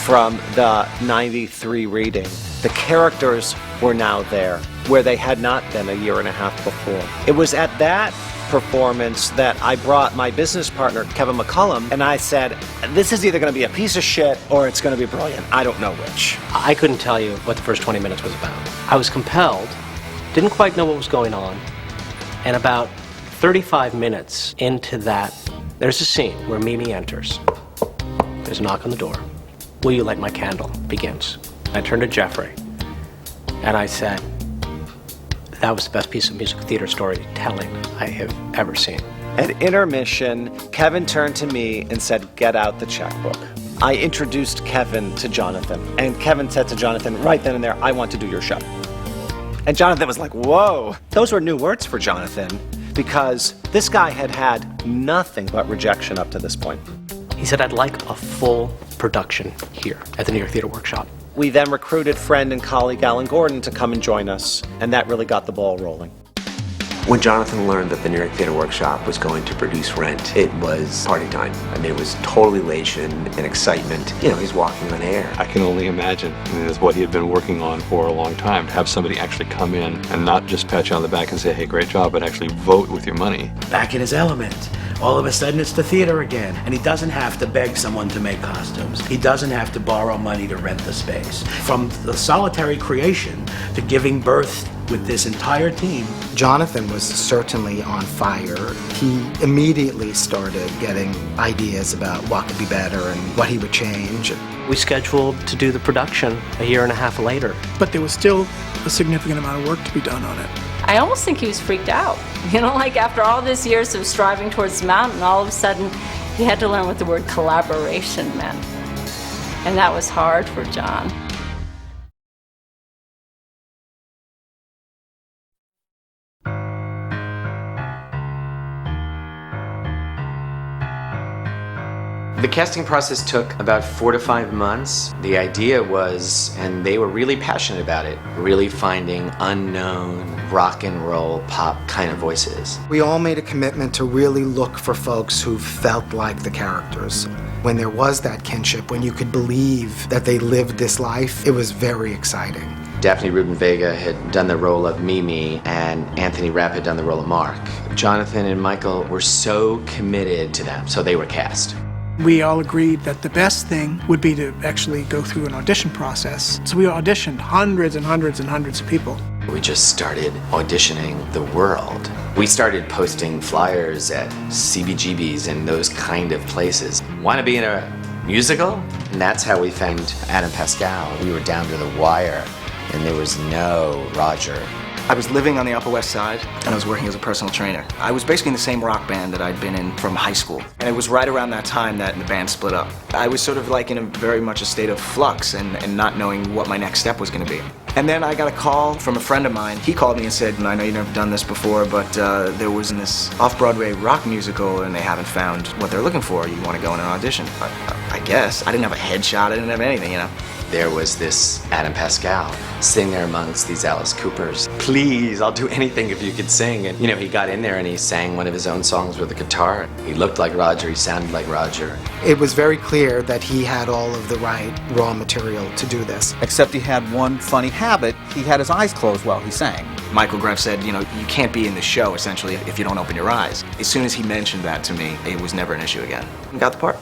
from the 93 reading. The characters were now there, where they had not been a year and a half before. It was at that performance that I brought my business partner, Kevin McCullum, and I said, this is either going to be a piece of shit or it's going to be brilliant. I don't know which. I couldn't tell you what the first 20 minutes was about. I was compelled, didn't quite know what was going on, and about 35 minutes into that, there's a scene where Mimi enters. There's a knock on the door. Will you light my candle? Begins. I turned to Jeffrey, and I said, that was the best piece of musical theater storytelling I have ever seen. At intermission, Kevin turned to me and said, get out the checkbook. I introduced Kevin to Jonathan, and Kevin said to Jonathan right then and there, I want to do your show. And Jonathan was like, whoa. Those were new words for Jonathan, because this guy had had nothing but rejection up to this point. He said, I'd like a full production here at the New York Theater Workshop. We then recruited friend and colleague Alan Gordon to come and join us, and that really got the ball rolling. When Jonathan learned that the New York Theater Workshop was going to produce Rent, it was party time. I mean, it was total elation and excitement. You know, he's walking on air. I can only imagine. I mean, it's what he had been working on for a long time. To have somebody actually come in and not just pat you on the back and say, hey, great job, but actually vote with your money. Back in his element. All of a sudden, it's the theater again. And he doesn't have to beg someone to make costumes. He doesn't have to borrow money to rent the space. From the solitary creation to giving birth with this entire team. Jonathan was certainly on fire. He immediately started getting ideas about what could be better and what he would change. We scheduled to do the production a year and a half later. But there was still a significant amount of work to be done on it. I almost think he was freaked out. You know, like after all these years of striving towards the mountain, all of a sudden he had to learn what the word collaboration meant. And that was hard for John. The casting process took about 4 to 5 months. The idea was, and they were really passionate about it, really finding unknown rock and roll pop kind of voices. We all made a commitment to really look for folks who felt like the characters. When there was that kinship, when you could believe that they lived this life, it was very exciting. Daphne Rubin Vega had done the role of Mimi, and Anthony Rapp had done the role of Mark. Jonathan and Michael were so committed to them, so they were cast. We all agreed that the best thing would be to actually go through an audition process. So we auditioned hundreds and hundreds and hundreds of people. We just started auditioning the world. We started posting flyers at CBGBs and those kind of places. Want to be in a musical? And that's how we found Adam Pascal. We were down to the wire, and there was no Roger. I was living on the Upper West Side, and I was working as a personal trainer. I was basically in the same rock band that I'd been in from high school. And it was right around that time that the band split up. I was sort of like in a very much a state of flux and not knowing what my next step was going to be. And then I got a call from a friend of mine. He called me and said, I know you've never done this before, but there was this off-Broadway rock musical and they haven't found what they're looking for. You want to go in and audition? I guess. I didn't have a headshot. I didn't have anything, you know. There was this Adam Pascal sitting there amongst these Alice Coopers. Please, I'll do anything if you could sing. And, you know, he got in there and he sang one of his own songs with a guitar. He looked like Roger, he sounded like Roger. It was very clear that he had all of the right raw material to do this. Except he had one funny habit. He had his eyes closed while he sang. Michael Greif said, you know, you can't be in the show, essentially, if you don't open your eyes. As soon as he mentioned that to me, it was never an issue again. Got the part.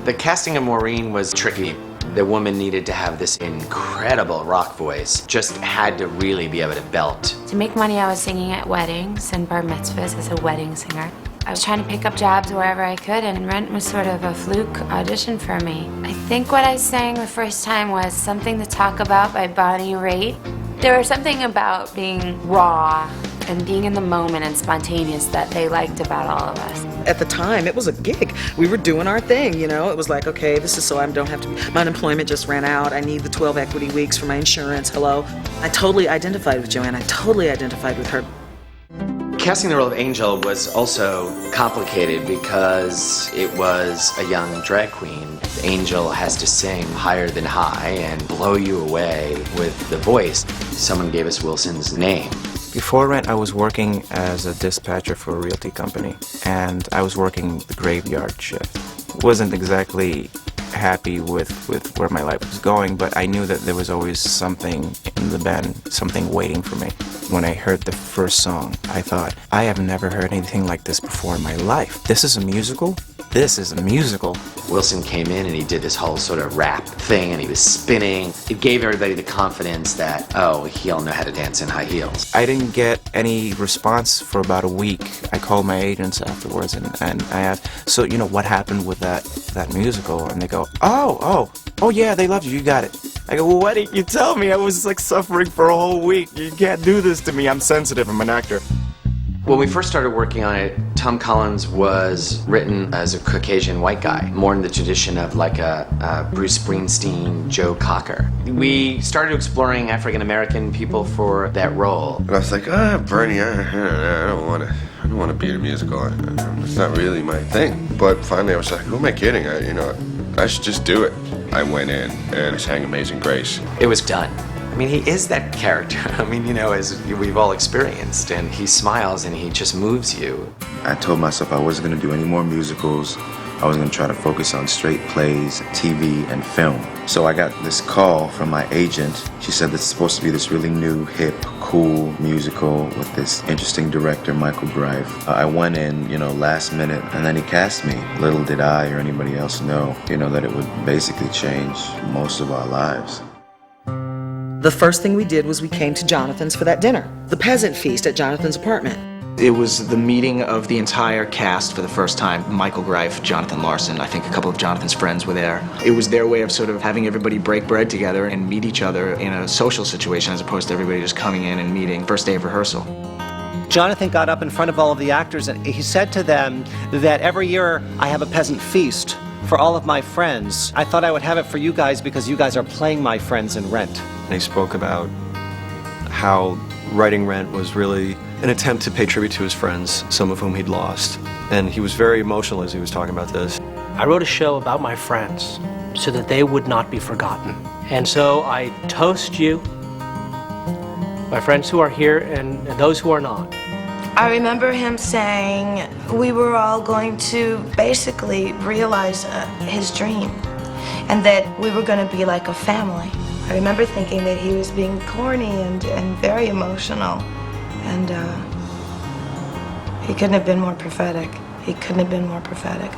The casting of Maureen was tricky. The woman needed to have this incredible rock voice, just had to really be able to belt. To make money, I was singing at weddings and bar mitzvahs as a wedding singer. I was trying to pick up jobs wherever I could, and Rent was sort of a fluke audition for me. I think what I sang the first time was Something to Talk About by Bonnie Raitt. There was something about being raw and being in the moment and spontaneous that they liked about all of us. At the time, it was a gig. We were doing our thing, you know. It was like, okay, this is so I don't have to my unemployment just ran out. I need the 12 equity weeks for my insurance. Hello. I totally identified with Joanne. I totally identified with her. Casting the role of Angel was also complicated because it was a young drag queen. Angel has to sing higher than high and blow you away with the voice. Someone gave us Wilson's name. Before Rent, I was working as a dispatcher for a realty company, and I was working the graveyard shift. Wasn't exactly happy with where my life was going, but I knew that there was always something in the band, something waiting for me. When I heard the first song, I thought, I have never heard anything like this before in my life. This is a musical? This is a musical. Wilson came in and he did this whole sort of rap thing and he was spinning. It gave everybody the confidence that, oh, he'll know how to dance in high heels. I didn't get any response for about a week. I called my agents afterwards and I asked, so, you know, what happened with that musical? And they go, oh yeah, they loved you, you got it. I go, well, why didn't you tell me? I was like suffering for a whole week. You can't do this to me. I'm sensitive, I'm an actor. When we first started working on it, Tom Collins was written as a Caucasian white guy, more in the tradition of like a Bruce Springsteen, Joe Cocker. We started exploring African American people for that role. And I was like, Bernie, I don't want to be in a musical. It's not really my thing. But finally, I was like, who am I kidding? I should just do it. I went in and sang Amazing Grace. It was done. I mean, he is that character. I mean, you know, as we've all experienced, and he smiles and he just moves you. I told myself I wasn't going to do any more musicals. I was going to try to focus on straight plays, TV, and film. So I got this call from my agent. She said this is supposed to be this really new, hip, cool musical with this interesting director, Michael Greif. I went in, last minute, and then he cast me. Little did I or anybody else know, that it would basically change most of our lives. The first thing we did was we came to Jonathan's for that dinner, the peasant feast at Jonathan's apartment. It was the meeting of the entire cast for the first time. Michael Greif, Jonathan Larson, I think a couple of Jonathan's friends were there. It was their way of sort of having everybody break bread together and meet each other in a social situation as opposed to everybody just coming in and meeting first day of rehearsal. Jonathan got up in front of all of the actors and he said to them that every year I have a peasant feast for all of my friends. I thought I would have it for you guys because you guys are playing my friends in Rent. He spoke about how writing Rent was really an attempt to pay tribute to his friends, some of whom he'd lost. And he was very emotional as he was talking about this. I wrote a show about my friends so that they would not be forgotten. And so I toast you, my friends who are here and those who are not. I remember him saying we were all going to basically realize his dream and that we were going to be like a family. I remember thinking that he was being corny and very emotional, and he couldn't have been more prophetic. He couldn't have been more prophetic.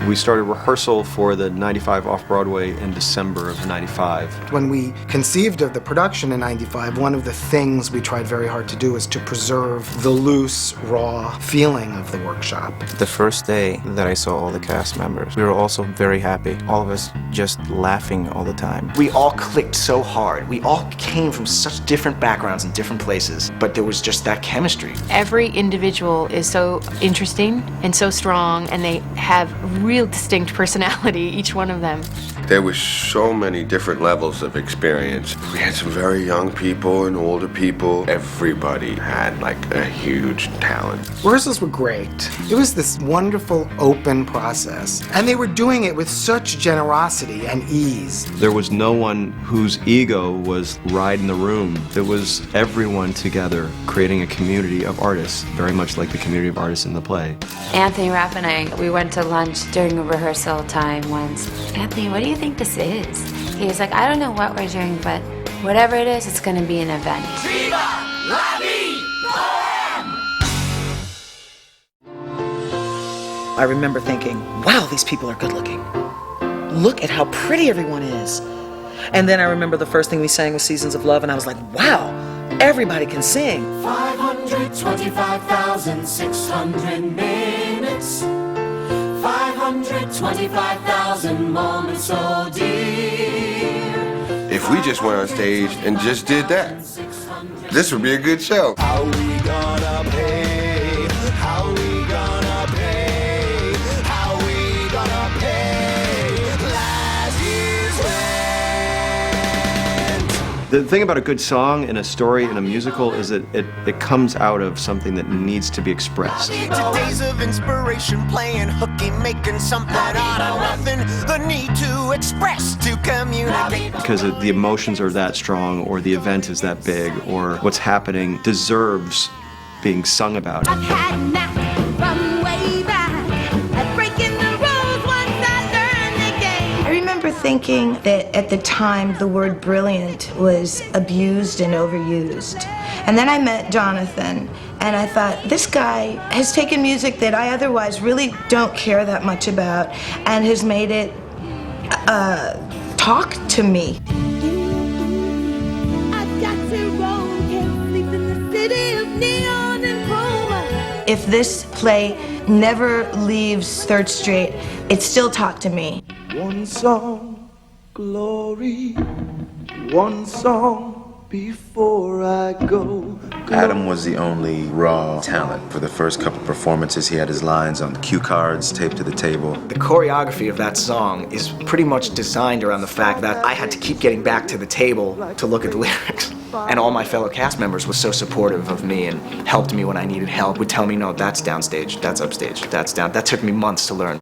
We started rehearsal for the 95 Off-Broadway in December of 95. When we conceived of the production in 95, one of the things we tried very hard to do was to preserve the loose, raw feeling of the workshop. The first day that I saw all the cast members, we were also very happy. All of us just laughing all the time. We all clicked so hard. We all came from such different backgrounds and different places, but there was just that chemistry. Every individual is so interesting and so strong, and they have real distinct personality, each one of them. There were so many different levels of experience. We had some very young people and older people. Everybody had like a huge talent. Rehearsals were great. It was this wonderful, open process. And they were doing it with such generosity and ease. There was no one whose ego was right in the room. It was everyone together creating a community of artists, very much like the community of artists in the play. Anthony Rapp and I, we went to lunch during a rehearsal time once. Anthony, what do you think this is? He was like, I don't know what we're doing, but whatever it is, it's going to be an event. Viva la vie, poème! I remember thinking, wow, these people are good looking. Look at how pretty everyone is. And then I remember the first thing we sang was Seasons of Love, and I was like, wow, everybody can sing. 525,600 minutes, 525,000 moments, so dear. If we just went on stage and just did that, this would be a good show. How we gonna pay? How we gonna pay? How we gonna pay last year's rent? The thing about a good song and a story and a musical is that it comes out of something that needs to be expressed. Days of inspiration, playing hooky, making something out of nothing. The need to express, to communicate. Because the emotions are that strong, or the event is that big, or what's happening deserves being sung about. I've had enough from way back at breaking the rules once I learned the game. I remember thinking that at the time the word brilliant was abused and overused. And then I met Jonathan, and I thought, this guy has taken music that I otherwise really don't care that much about and has made it talk to me. I've got to roll, can't sleep in the city of neon and chroma. If this play never leaves 3rd Street, it still talked to me. One song, glory, one song before I go. Adam was the only raw talent. For the first couple performances, he had his lines on cue cards taped to the table. The choreography of that song is pretty much designed around the fact that I had to keep getting back to the table to look at the lyrics. And all my fellow cast members were so supportive of me and helped me when I needed help, would tell me, no, that's downstage, that's upstage, that's down. That took me months to learn.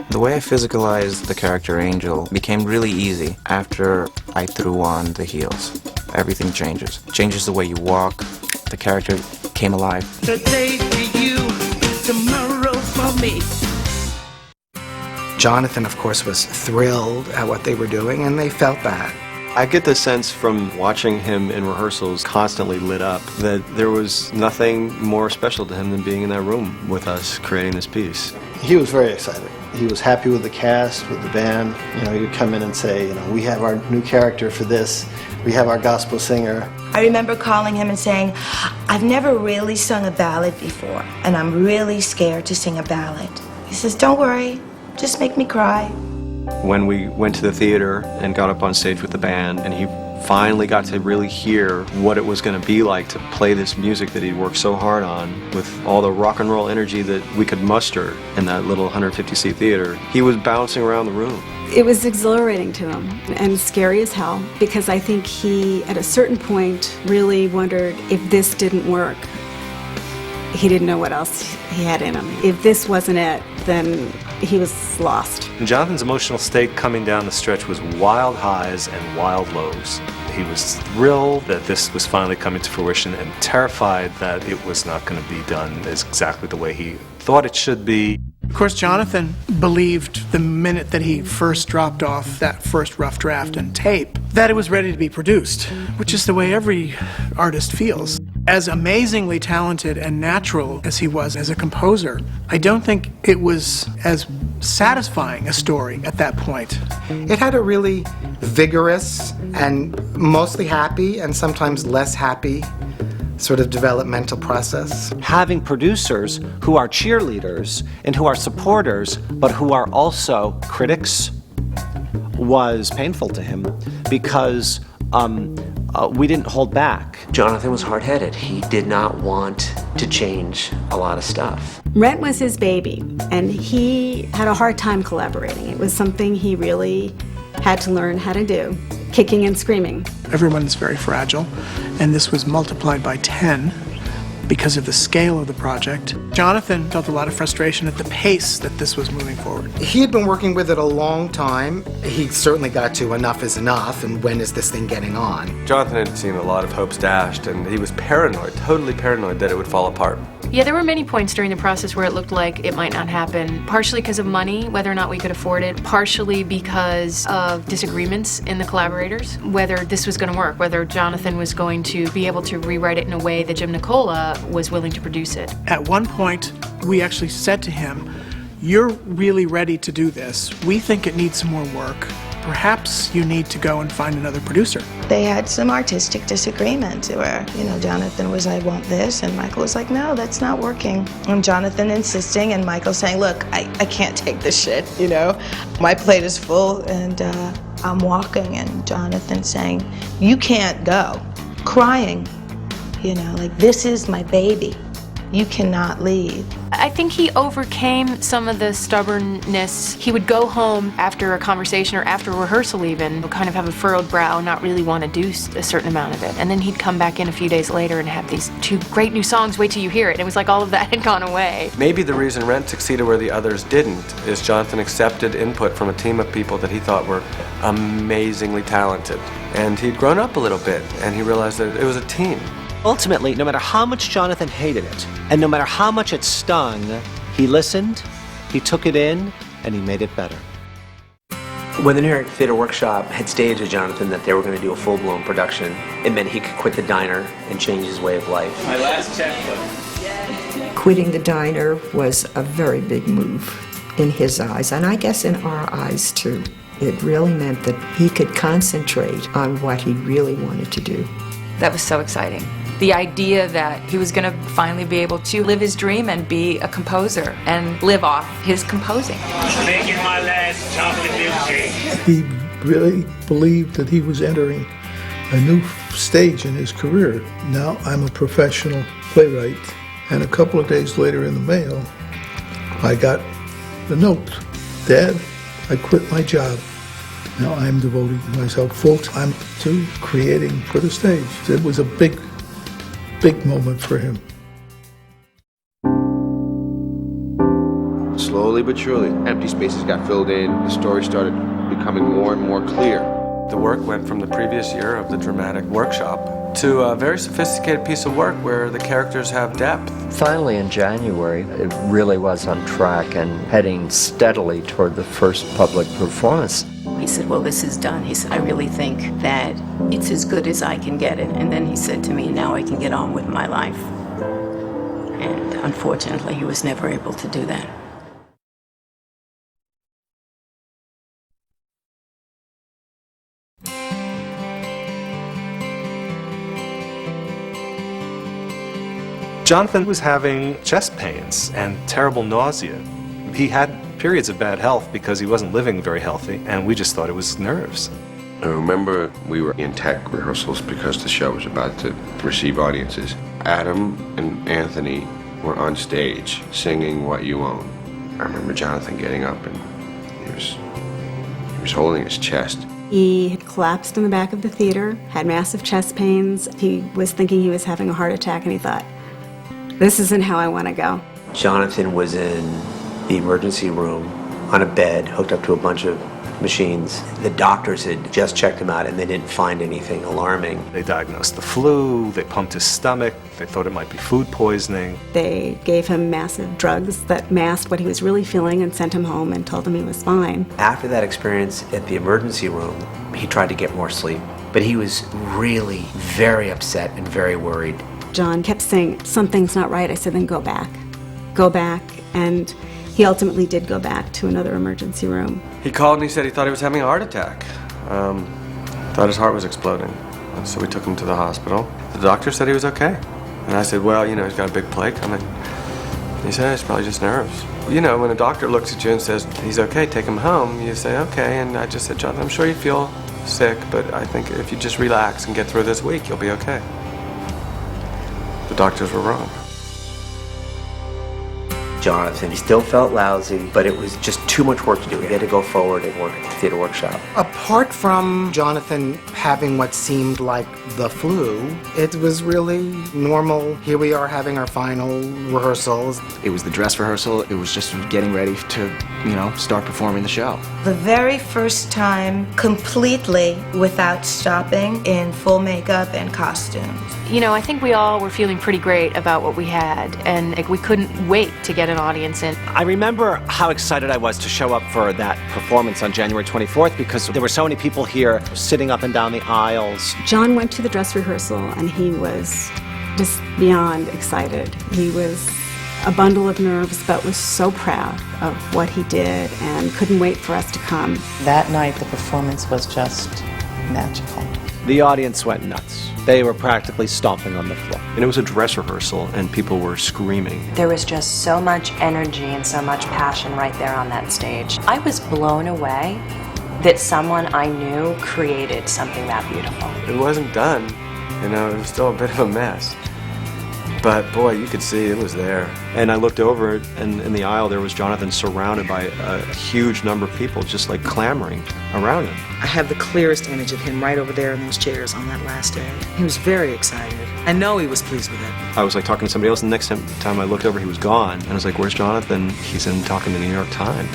The way I physicalized the character Angel became really easy after I threw on the heels. Everything changes. Changes the way you walk. The character came alive. Today for you, tomorrow for me. Jonathan, of course, was thrilled at what they were doing, and they felt that. I get the sense from watching him in rehearsals constantly lit up that there was nothing more special to him than being in that room with us creating this piece. He was very excited. He was happy with the cast, with the band. You know, he'd come in and say, you know, we have our new character for this. We have our gospel singer. I remember calling him and saying, I've never really sung a ballad before, and I'm really scared to sing a ballad. He says, don't worry, just make me cry. When we went to the theater and got up on stage with the band, and he finally got to really hear what it was going to be like to play this music that he'd worked so hard on with all the rock and roll energy that we could muster in that little 150-seat theater, he was bouncing around the room. It was exhilarating to him and scary as hell, because I think he, at a certain point, really wondered if this didn't work. He didn't know what else he had in him. If this wasn't it, then he was lost. And Jonathan's emotional state coming down the stretch was wild highs and wild lows. He was thrilled that this was finally coming to fruition and terrified that it was not going to be done exactly the way he thought it should be. Of course, Jonathan believed the minute that he first dropped off that first rough draft and tape that it was ready to be produced, which is the way every artist feels. As amazingly talented and natural as he was as a composer, I don't think it was as satisfying a story at that point. It had a really vigorous and mostly happy and sometimes less happy sort of developmental process. Having producers who are cheerleaders and who are supporters, but who are also critics, was painful to him because we didn't hold back. Jonathan was hard-headed. He did not want to change a lot of stuff. Rent was his baby, and he had a hard time collaborating. It was something he really had to learn how to do, kicking and screaming. Everyone is very fragile, and this was multiplied by 10 because of the scale of the project. Jonathan felt a lot of frustration at the pace that this was moving forward. He had been working with it a long time. He certainly got to enough is enough, and when is this thing getting on? Jonathan had seen a lot of hopes dashed, and he was paranoid, totally paranoid that it would fall apart. Yeah, there were many points during the process where it looked like it might not happen, partially because of money, whether or not we could afford it, partially because of disagreements in the collaborators, whether this was going to work, whether Jonathan was going to be able to rewrite it in a way that Jim Nicola was willing to produce it. At one point, we actually said to him, "You're really ready to do this. We think it needs some more work. Perhaps you need to go and find another producer." They had some artistic disagreements where, Jonathan was, "I want this," and Michael was like, "No, that's not working." And Jonathan insisting, and Michael saying, "Look, I can't take this shit, My plate is full, and I'm walking," and Jonathan saying, "You can't go." Crying, "This is my baby. You cannot leave." I think he overcame some of the stubbornness. He would go home after a conversation or after rehearsal even, kind of have a furrowed brow, not really want to do a certain amount of it. And then he'd come back in a few days later and have these 2 great new songs, wait till you hear it. And it was like all of that had gone away. Maybe the reason Rent succeeded where the others didn't is Jonathan accepted input from a team of people that he thought were amazingly talented. And he'd grown up a little bit, and he realized that it was a team. Ultimately, no matter how much Jonathan hated it, and no matter how much it stung, he listened, he took it in, and he made it better. When the New York Theater Workshop had staged with Jonathan that they were going to do a full-blown production, it meant he could quit the diner and change his way of life. My last checkbook. Quitting the diner was a very big move in his eyes, and I guess in our eyes too. It really meant that he could concentrate on what he really wanted to do. That was so exciting. The idea that he was going to finally be able to live his dream and be a composer and live off his composing. Making my last chocolate milkshake. He really believed that he was entering a new stage in his career. Now I'm a professional playwright, and a couple of days later in the mail, I got the note, "Dad, I quit my job. Now I'm devoting myself full-time to creating for the stage." It was a big moment for him. Slowly but surely, empty spaces got filled in. The story started becoming more and more clear. The work went from the previous year of the dramatic workshop to a very sophisticated piece of work where the characters have depth. Finally, in January, it really was on track and heading steadily toward the first public performance. He said, "Well, this is done." He said, "I really think that it's as good as I can get it." And then he said to me, "Now I can get on with my life." And unfortunately, he was never able to do that. Jonathan was having chest pains and terrible nausea. He had periods of bad health because he wasn't living very healthy, and we just thought it was nerves. I remember we were in tech rehearsals because the show was about to receive audiences. Adam and Anthony were on stage singing What You Own. I remember Jonathan getting up and he was holding his chest. He had collapsed in the back of the theater, had massive chest pains. He was thinking he was having a heart attack, and he thought, "This isn't how I want to go." Jonathan was in the emergency room on a bed hooked up to a bunch of machines. The doctors had just checked him out and they didn't find anything alarming. They diagnosed the flu, they pumped his stomach, they thought it might be food poisoning. They gave him massive drugs that masked what he was really feeling and sent him home and told him he was fine. After that experience at the emergency room, he tried to get more sleep, but he was really very upset and very worried. John kept saying, something's not right. I said, then go back. Go back. And he ultimately did go back to another emergency room. He called and he said he thought he was having a heart attack. Thought his heart was exploding. So we took him to the hospital. The doctor said he was okay. And I said, well, you know, he's got a big plaque. He said, it's probably just nerves. You know, when a doctor looks at you and says, he's okay, take him home, you say, okay. And I just said, Jonathan, I'm sure you feel sick, but I think if you just relax and get through this week, you'll be okay. The doctors were wrong. Jonathan, he still felt lousy, but it was just too much work to do. He had to go forward and work at the theater workshop. Apart from Jonathan having what seemed like the flu, it was really normal. Here we are having our final rehearsals. It was the dress rehearsal. It was just getting ready to, you know, start performing the show. The very first time, completely without stopping, in full makeup and costumes. You know, I think we all were feeling pretty great about what we had, and we couldn't wait to get an audience in. I remember how excited I was to show up for that performance on January 24th because there were so many people here sitting up and down the aisles. John went to the dress rehearsal and he was just beyond excited. He was a bundle of nerves, but was so proud of what he did and couldn't wait for us to come. That night, the performance was just magical. The audience went nuts. They were practically stomping on the floor. And it was a dress rehearsal, and people were screaming. There was just so much energy and so much passion right there on that stage. I was blown away that someone I knew created something that beautiful. It wasn't done, you know, it was still a bit of a mess. But boy, you could see it was there. And I looked over, and in the aisle there was Jonathan surrounded by a huge number of people just like clamoring around him. I have the clearest image of him right over there in those chairs on that last day. He was very excited. I know he was pleased with it. I was like talking to somebody else, and the next time I looked over, he was gone. And I was like, where's Jonathan? He's in talking to the New York Times.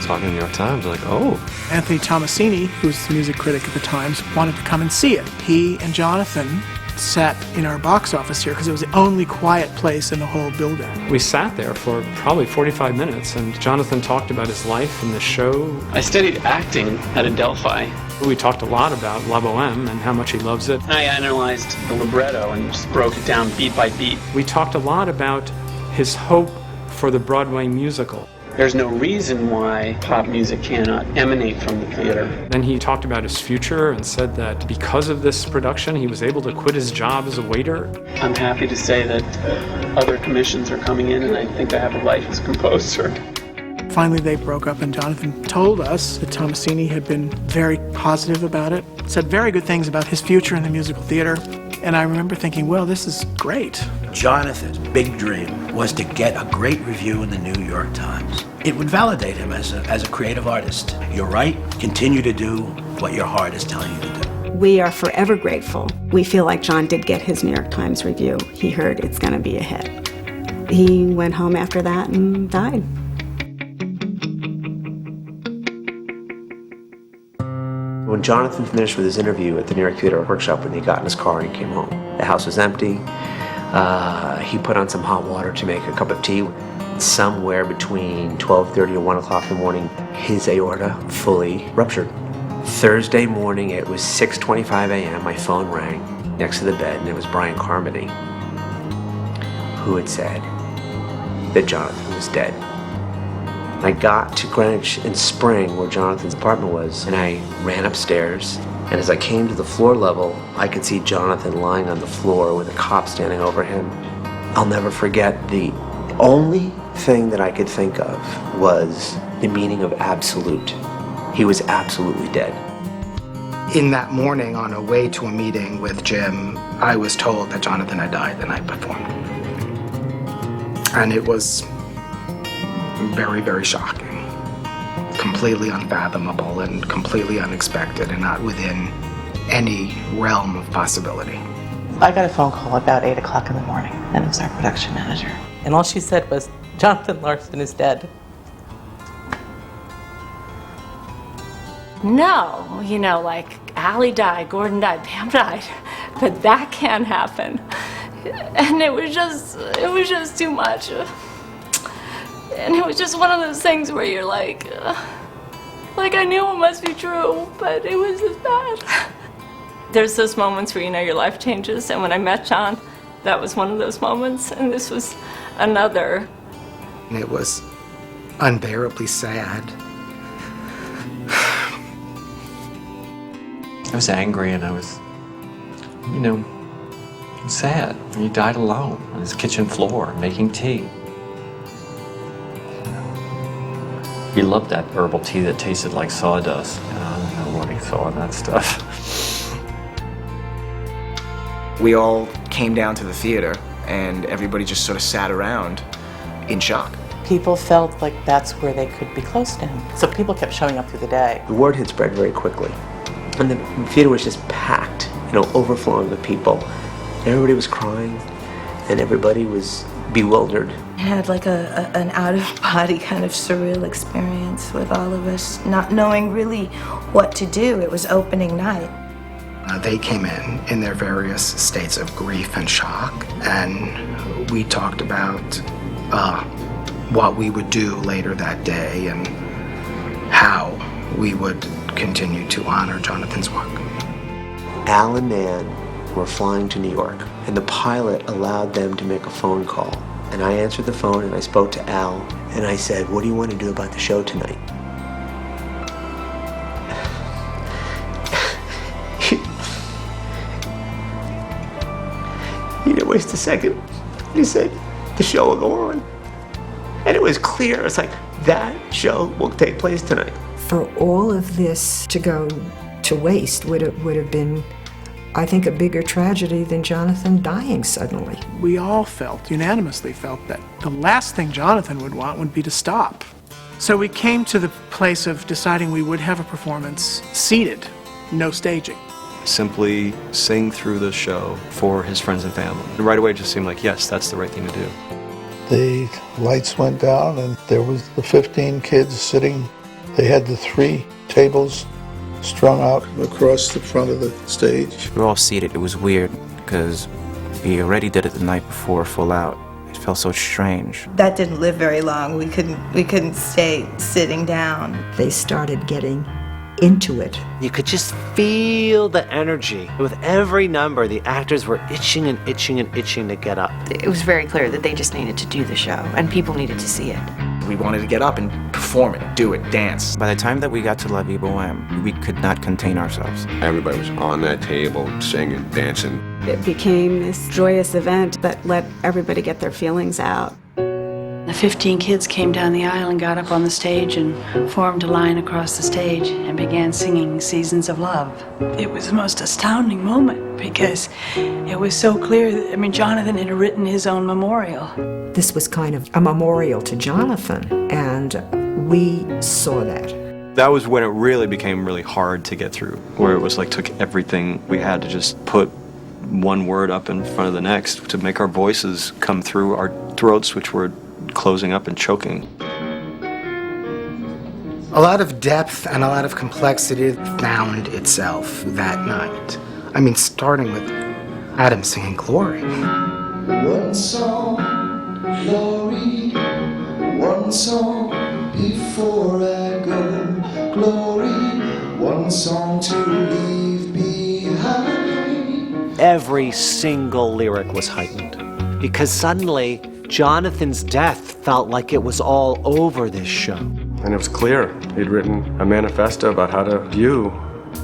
Talking to the New York Times, like, oh. Anthony Tomasini, who was the music critic at the Times, wanted to come and see it. He and Jonathan sat in our box office here because it was the only quiet place in the whole building. We sat there for probably 45 minutes, and Jonathan talked about his life and the show. I studied acting at Adelphi. We talked a lot about La Boheme and how much he loves it. I analyzed the libretto and just broke it down beat by beat. We talked a lot about his hope for the Broadway musical. There's no reason why pop music cannot emanate from the theater. Then he talked about his future and said that because of this production, he was able to quit his job as a waiter. I'm happy to say that other commissions are coming in, and I think I have a life as a composer. Finally, they broke up, and Jonathan told us that Tomasini had been very positive about it, said very good things about his future in the musical theater. And I remember thinking, well, this is great. Jonathan's big dream was to get a great review in the New York Times. It would validate him as a creative artist. You're right, continue to do what your heart is telling you to do. We are forever grateful. We feel like John did get his New York Times review. He heard it's going to be a hit. He went home after that and died. When Jonathan finished with his interview at the New York Theater Workshop, when he got in his car and he came home, the house was empty. He put on some hot water to make a cup of tea. Somewhere between 12:30 and 1 o'clock in the morning, his aorta fully ruptured. Thursday morning, it was 6:25 a.m., my phone rang next to the bed, and it was Brian Carmody, who had said that Jonathan was dead. I got to Greenwich in Spring, where Jonathan's apartment was, and I ran upstairs. And as I came to the floor level, I could see Jonathan lying on the floor with a cop standing over him. I'll never forget, the only thing that I could think of was the meaning of absolute. He was absolutely dead. In that morning, on a way to a meeting with Jim, I was told that Jonathan had died the night before. And it was very, very shocking. Completely unfathomable and completely unexpected and not within any realm of possibility. I got a phone call about 8 o'clock in the morning, and it was our production manager. And all she said was, Jonathan Larson is dead. No, you know, like Allie died, Gordon died, Pam died, but that can't happen. And it was just too much. And it was just one of those things where you're like I knew it must be true, but it was just bad. There's those moments where you know your life changes, and when I met John, That was one of those moments, and this was another. It was unbearably sad. I was angry and I was, sad. He died alone on his kitchen floor making tea. He loved that herbal tea that tasted like sawdust. I don't know what he saw in that stuff. We all came down to the theater, and everybody just sort of sat around in shock. People felt like that's where they could be close to him. So people kept showing up through the day. The word had spread very quickly. And the theater was just packed, overflowing with people. Everybody was crying, and everybody was bewildered. I had like an out-of-body kind of surreal experience with all of us, not knowing really what to do. It was opening night. They came in their various states of grief and shock, and we talked about what we would do later that day and how we would continue to honor Jonathan's work. Al and Nan were flying to New York, and the pilot allowed them to make a phone call. And I answered the phone and I spoke to Al, and I said, "What do you want to do about the show tonight?" He didn't waste a second. He said, "The show will go on." And it was clear. It's like, that show will take place tonight. For all of this to go to waste would have been, I think, a bigger tragedy than Jonathan dying suddenly. We all unanimously felt that the last thing Jonathan would want would be to stop. So we came to the place of deciding we would have a performance seated, no staging. Simply sing through the show for his friends and family. And right away it just seemed like, yes, that's the right thing to do. The lights went down and there was the 15 kids sitting. They had the 3 tables strung out across the front of the stage. We were all seated. It was weird because we already did it the night before, full out. It felt so strange. That didn't live very long. We couldn't stay sitting down. They started getting into it. You could just feel the energy. With every number, the actors were itching and itching and itching to get up. It was very clear that they just needed to do the show, and people needed to see it. We wanted to get up and perform it, do it, dance. By the time that we got to La Vie Boheme, we could not contain ourselves. Everybody was on that table, singing, dancing. It became this joyous event that let everybody get their feelings out. The 15 kids came down the aisle and got up on the stage and formed a line across the stage and began singing Seasons of Love. It was the most astounding moment because it was so clear that, Jonathan had written his own memorial. This was kind of a memorial to Jonathan, and we saw that. That was when it really became really hard to get through, where it was like took everything we had to just put one word up in front of the next to make our voices come through our throats, which were closing up and choking. A lot of depth and a lot of complexity found itself that night. Starting with Adam singing Glory. One song, glory, one song before I go, glory, one song to leave behind. Every single lyric was heightened because suddenly Jonathan's death felt like it was all over this show. And it was clear. He'd written a manifesto about how to view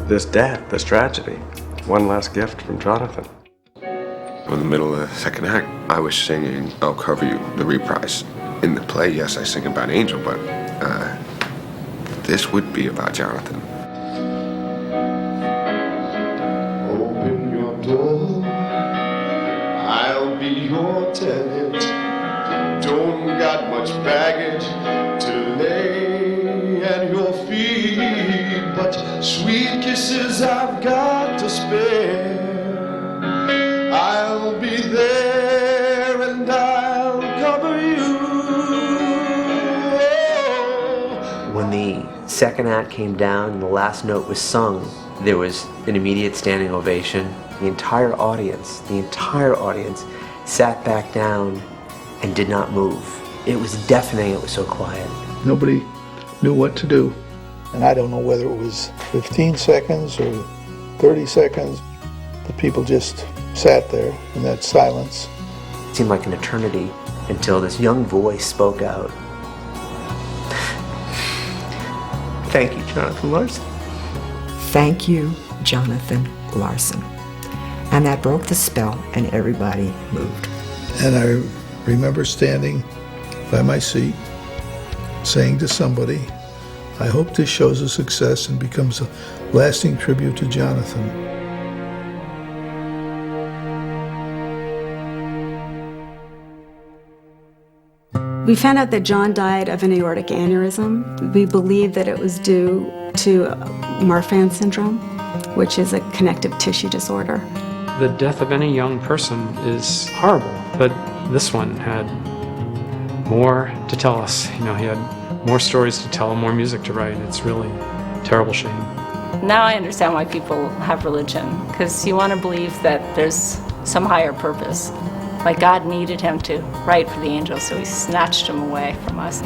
this death, this tragedy. One last gift from Jonathan. In the middle of the second act, I was singing I'll Cover You, the reprise. In the play, yes, I sing about Angel, but this would be about Jonathan. Open your door, I'll be your tenant. Don't got much baggage to lay at your feet, but sweet kisses I've got to spare. I'll be there and I'll cover you. When the second act came down and the last note was sung, there was an immediate standing ovation. The entire audience sat back down and did not move. It was deafening, it was so quiet. Nobody knew what to do. And I don't know whether it was 15 seconds or 30 seconds. The people just sat there in that silence. It seemed like an eternity until this young voice spoke out. Thank you, Jonathan Larson. Thank you, Jonathan Larson. And that broke the spell, and everybody moved. And I remember standing by my seat, saying to somebody, I hope this show's a success and becomes a lasting tribute to Jonathan. We found out that John died of an aortic aneurysm. We believe that it was due to Marfan syndrome, which is a connective tissue disorder. The death of any young person is horrible, but this one had more to tell us. You know, he had more stories to tell, more music to write. It's really a terrible shame. Now I understand why people have religion, because you want to believe that there's some higher purpose. Like God needed him to write for the angels, so he snatched him away from us.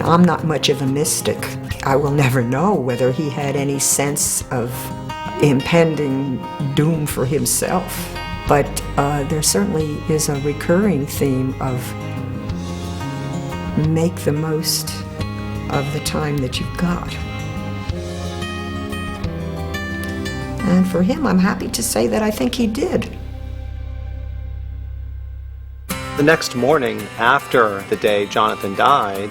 I'm not much of a mystic. I will never know whether he had any sense of impending doom for himself. But there certainly is a recurring theme of make the most of the time that you've got. And for him, I'm happy to say that I think he did. The next morning, after the day Jonathan died,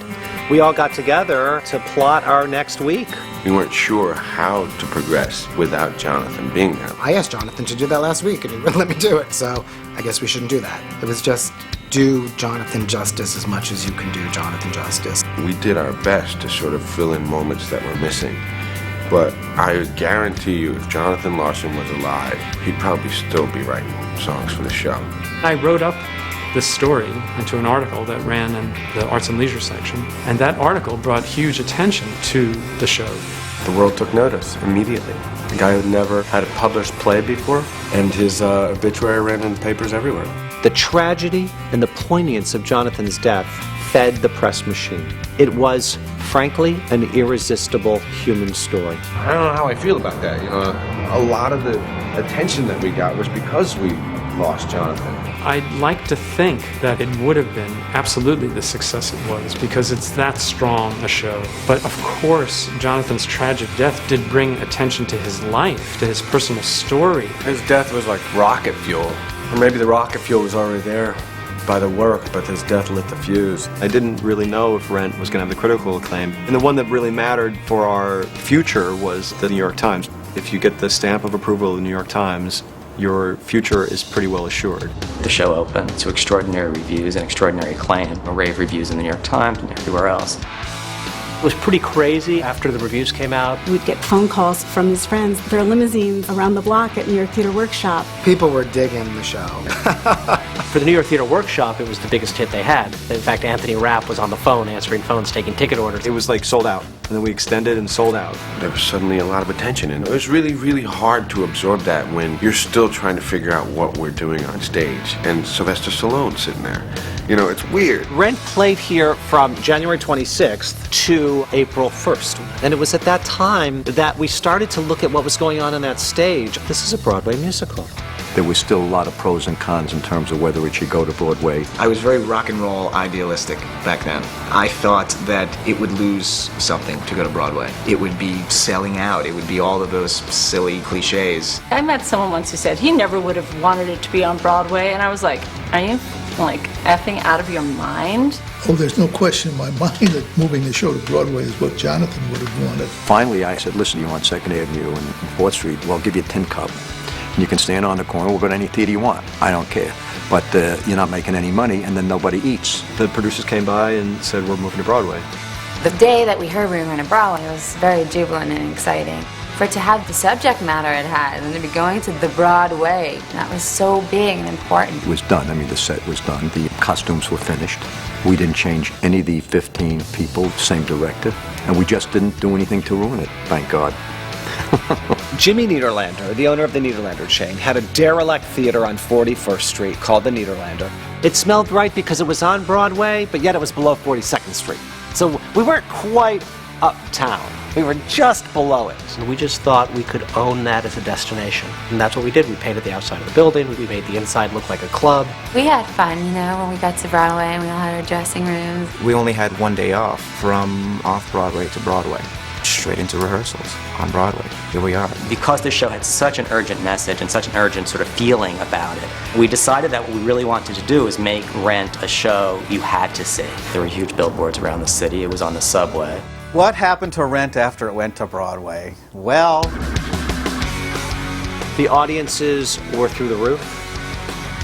we all got together to plot our next week. We weren't sure how to progress without Jonathan being there. I asked Jonathan to do that last week, and he wouldn't let me do it, so I guess we shouldn't do that. It was just do Jonathan justice as much as you can do Jonathan justice. We did our best to sort of fill in moments that were missing. But I would guarantee you, if Jonathan Larson was alive, he'd probably still be writing songs for the show. I wrote up this story into an article that ran in the Arts and Leisure section, and that article brought huge attention to the show. The world took notice immediately. The guy who'd never had a published play before, and his obituary ran in the papers everywhere. The tragedy and the poignance of Jonathan's death fed the press machine. It was, frankly, an irresistible human story. I don't know how I feel about that. You know, a lot of the attention that we got was because we lost Jonathan. I'd like to think that it would have been absolutely the success it was, because it's that strong a show. But of course, Jonathan's tragic death did bring attention to his life, to his personal story. His death was like rocket fuel. Or maybe the rocket fuel was already there by the work, but his death lit the fuse. I didn't really know if Rent was going to have the critical acclaim. And the one that really mattered for our future was the New York Times. If you get the stamp of approval of the New York Times, your future is pretty well assured. The show opened to extraordinary reviews and extraordinary acclaim, rave reviews in the New York Times and everywhere else. It was pretty crazy after the reviews came out. We'd get phone calls from his friends. There are limousines around the block at New York Theater Workshop. People were digging the show. For the New York Theater Workshop, it was the biggest hit they had. In fact, Anthony Rapp was on the phone answering phones, taking ticket orders. It was like sold out, and then we extended and sold out. There was suddenly a lot of attention, and it was really, really hard to absorb that when you're still trying to figure out what we're doing on stage. And Sylvester Stallone's sitting there. You know, it's weird. Rent played here from January 26th to April 1st. And it was at that time that we started to look at what was going on that stage. This is a Broadway musical. There was still a lot of pros and cons in terms of whether it should go to Broadway. I was very rock and roll idealistic back then. I thought that it would lose something to go to Broadway. It would be selling out. It would be all of those silly cliches. I met someone once who said he never would have wanted it to be on Broadway, and I was like, are you like effing out of your mind? Oh, there's no question in my mind that moving the show to Broadway is what Jonathan would have wanted. Finally, I said, listen, you're on 2nd Avenue and 4th Street. Well, I'll give you a tin cup. You can stand on the corner. We'll go to any theater you want. I don't care. But you're not making any money, and then nobody eats. The producers came by and said, we're moving to Broadway. The day that we heard we were going to Broadway, it was very jubilant and exciting. For it to have the subject matter it had, and to be going to the Broadway, that was so big and important. It was done. I mean, the set was done. The costumes were finished. We didn't change any of the 15 people, same director, and we just didn't do anything to ruin it, thank God. Jimmy Niederlander, the owner of the Niederlander chain, had a derelict theater on 41st Street called the Niederlander. It smelled right because it was on Broadway, but yet it was below 42nd Street. So we weren't quite uptown. We were just below it. And we just thought we could own that as a destination. And that's what we did. We painted the outside of the building. We made the inside look like a club. We had fun, you know, when we got to Broadway and we all had our dressing rooms. We only had one day off from off-Broadway to Broadway. Straight into rehearsals on Broadway. Here we are. Because this show had such an urgent message and such an urgent sort of feeling about it, we decided that what we really wanted to do was make Rent a show you had to see. There were huge billboards around the city. It was on the subway. What happened to Rent after it went to Broadway? Well, the audiences were through the roof,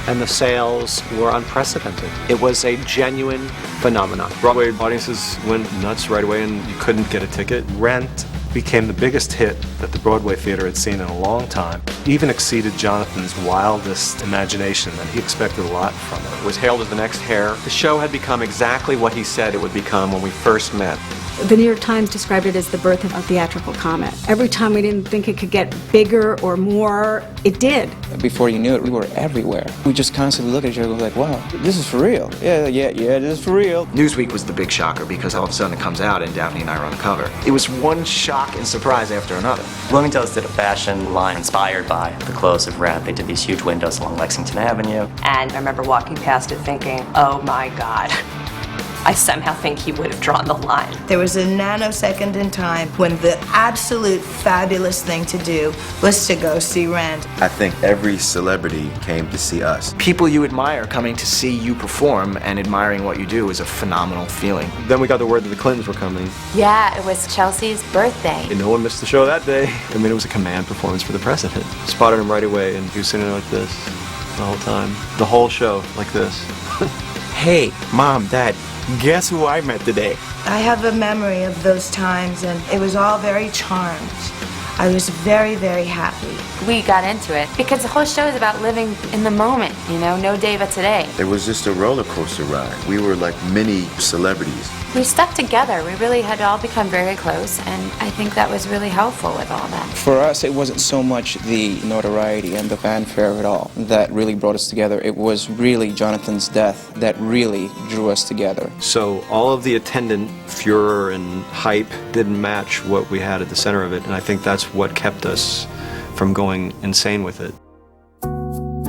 and the sales were unprecedented. It was a genuine phenomenon. Broadway audiences went nuts right away and you couldn't get a ticket. Rent became the biggest hit that the Broadway theater had seen in a long time. Even exceeded Jonathan's wildest imagination, and he expected a lot from it. It was hailed as the next Hair. The show had become exactly what he said it would become when we first met. The New York Times described it as the birth of a theatrical comet. Every time we didn't think it could get bigger or more, it did. Before you knew it, we were everywhere. We just constantly looked at each other and was like, wow, this is for real. Yeah, this is for real. Newsweek was the big shocker because all of a sudden it comes out and Daphne and I are on the cover. It was one shock and surprise after another. Bloomingdale's did a fashion line inspired by the clothes of Rent. They did these huge windows along Lexington Avenue. And I remember walking past it thinking, oh my God. I somehow think he would have drawn the line. There was a nanosecond in time when the absolute fabulous thing to do was to go see Rent. I think every celebrity came to see us. People you admire coming to see you perform and admiring what you do is a phenomenal feeling. Then we got the word that the Clintons were coming. Yeah, it was Chelsea's birthday. And no one missed the show that day. I mean, it was a command performance for the president. Spotted him right away, and he was sitting there like this the whole time. The whole show like this. Hey, Mom, Dad, guess who I met today? I have a memory of those times, and it was all very charmed. I was very, very happy. We got into it because the whole show is about living in the moment, you know, no day but today. It was just a roller coaster ride. We were like mini celebrities. We stuck together. We really had all become very close, and I think that was really helpful with all that. For us, it wasn't so much the notoriety and the fanfare of it all that really brought us together. It was really Jonathan's death that really drew us together. So all of the attendant furor and hype didn't match what we had at the center of it, and I think that's what kept us from going insane with it.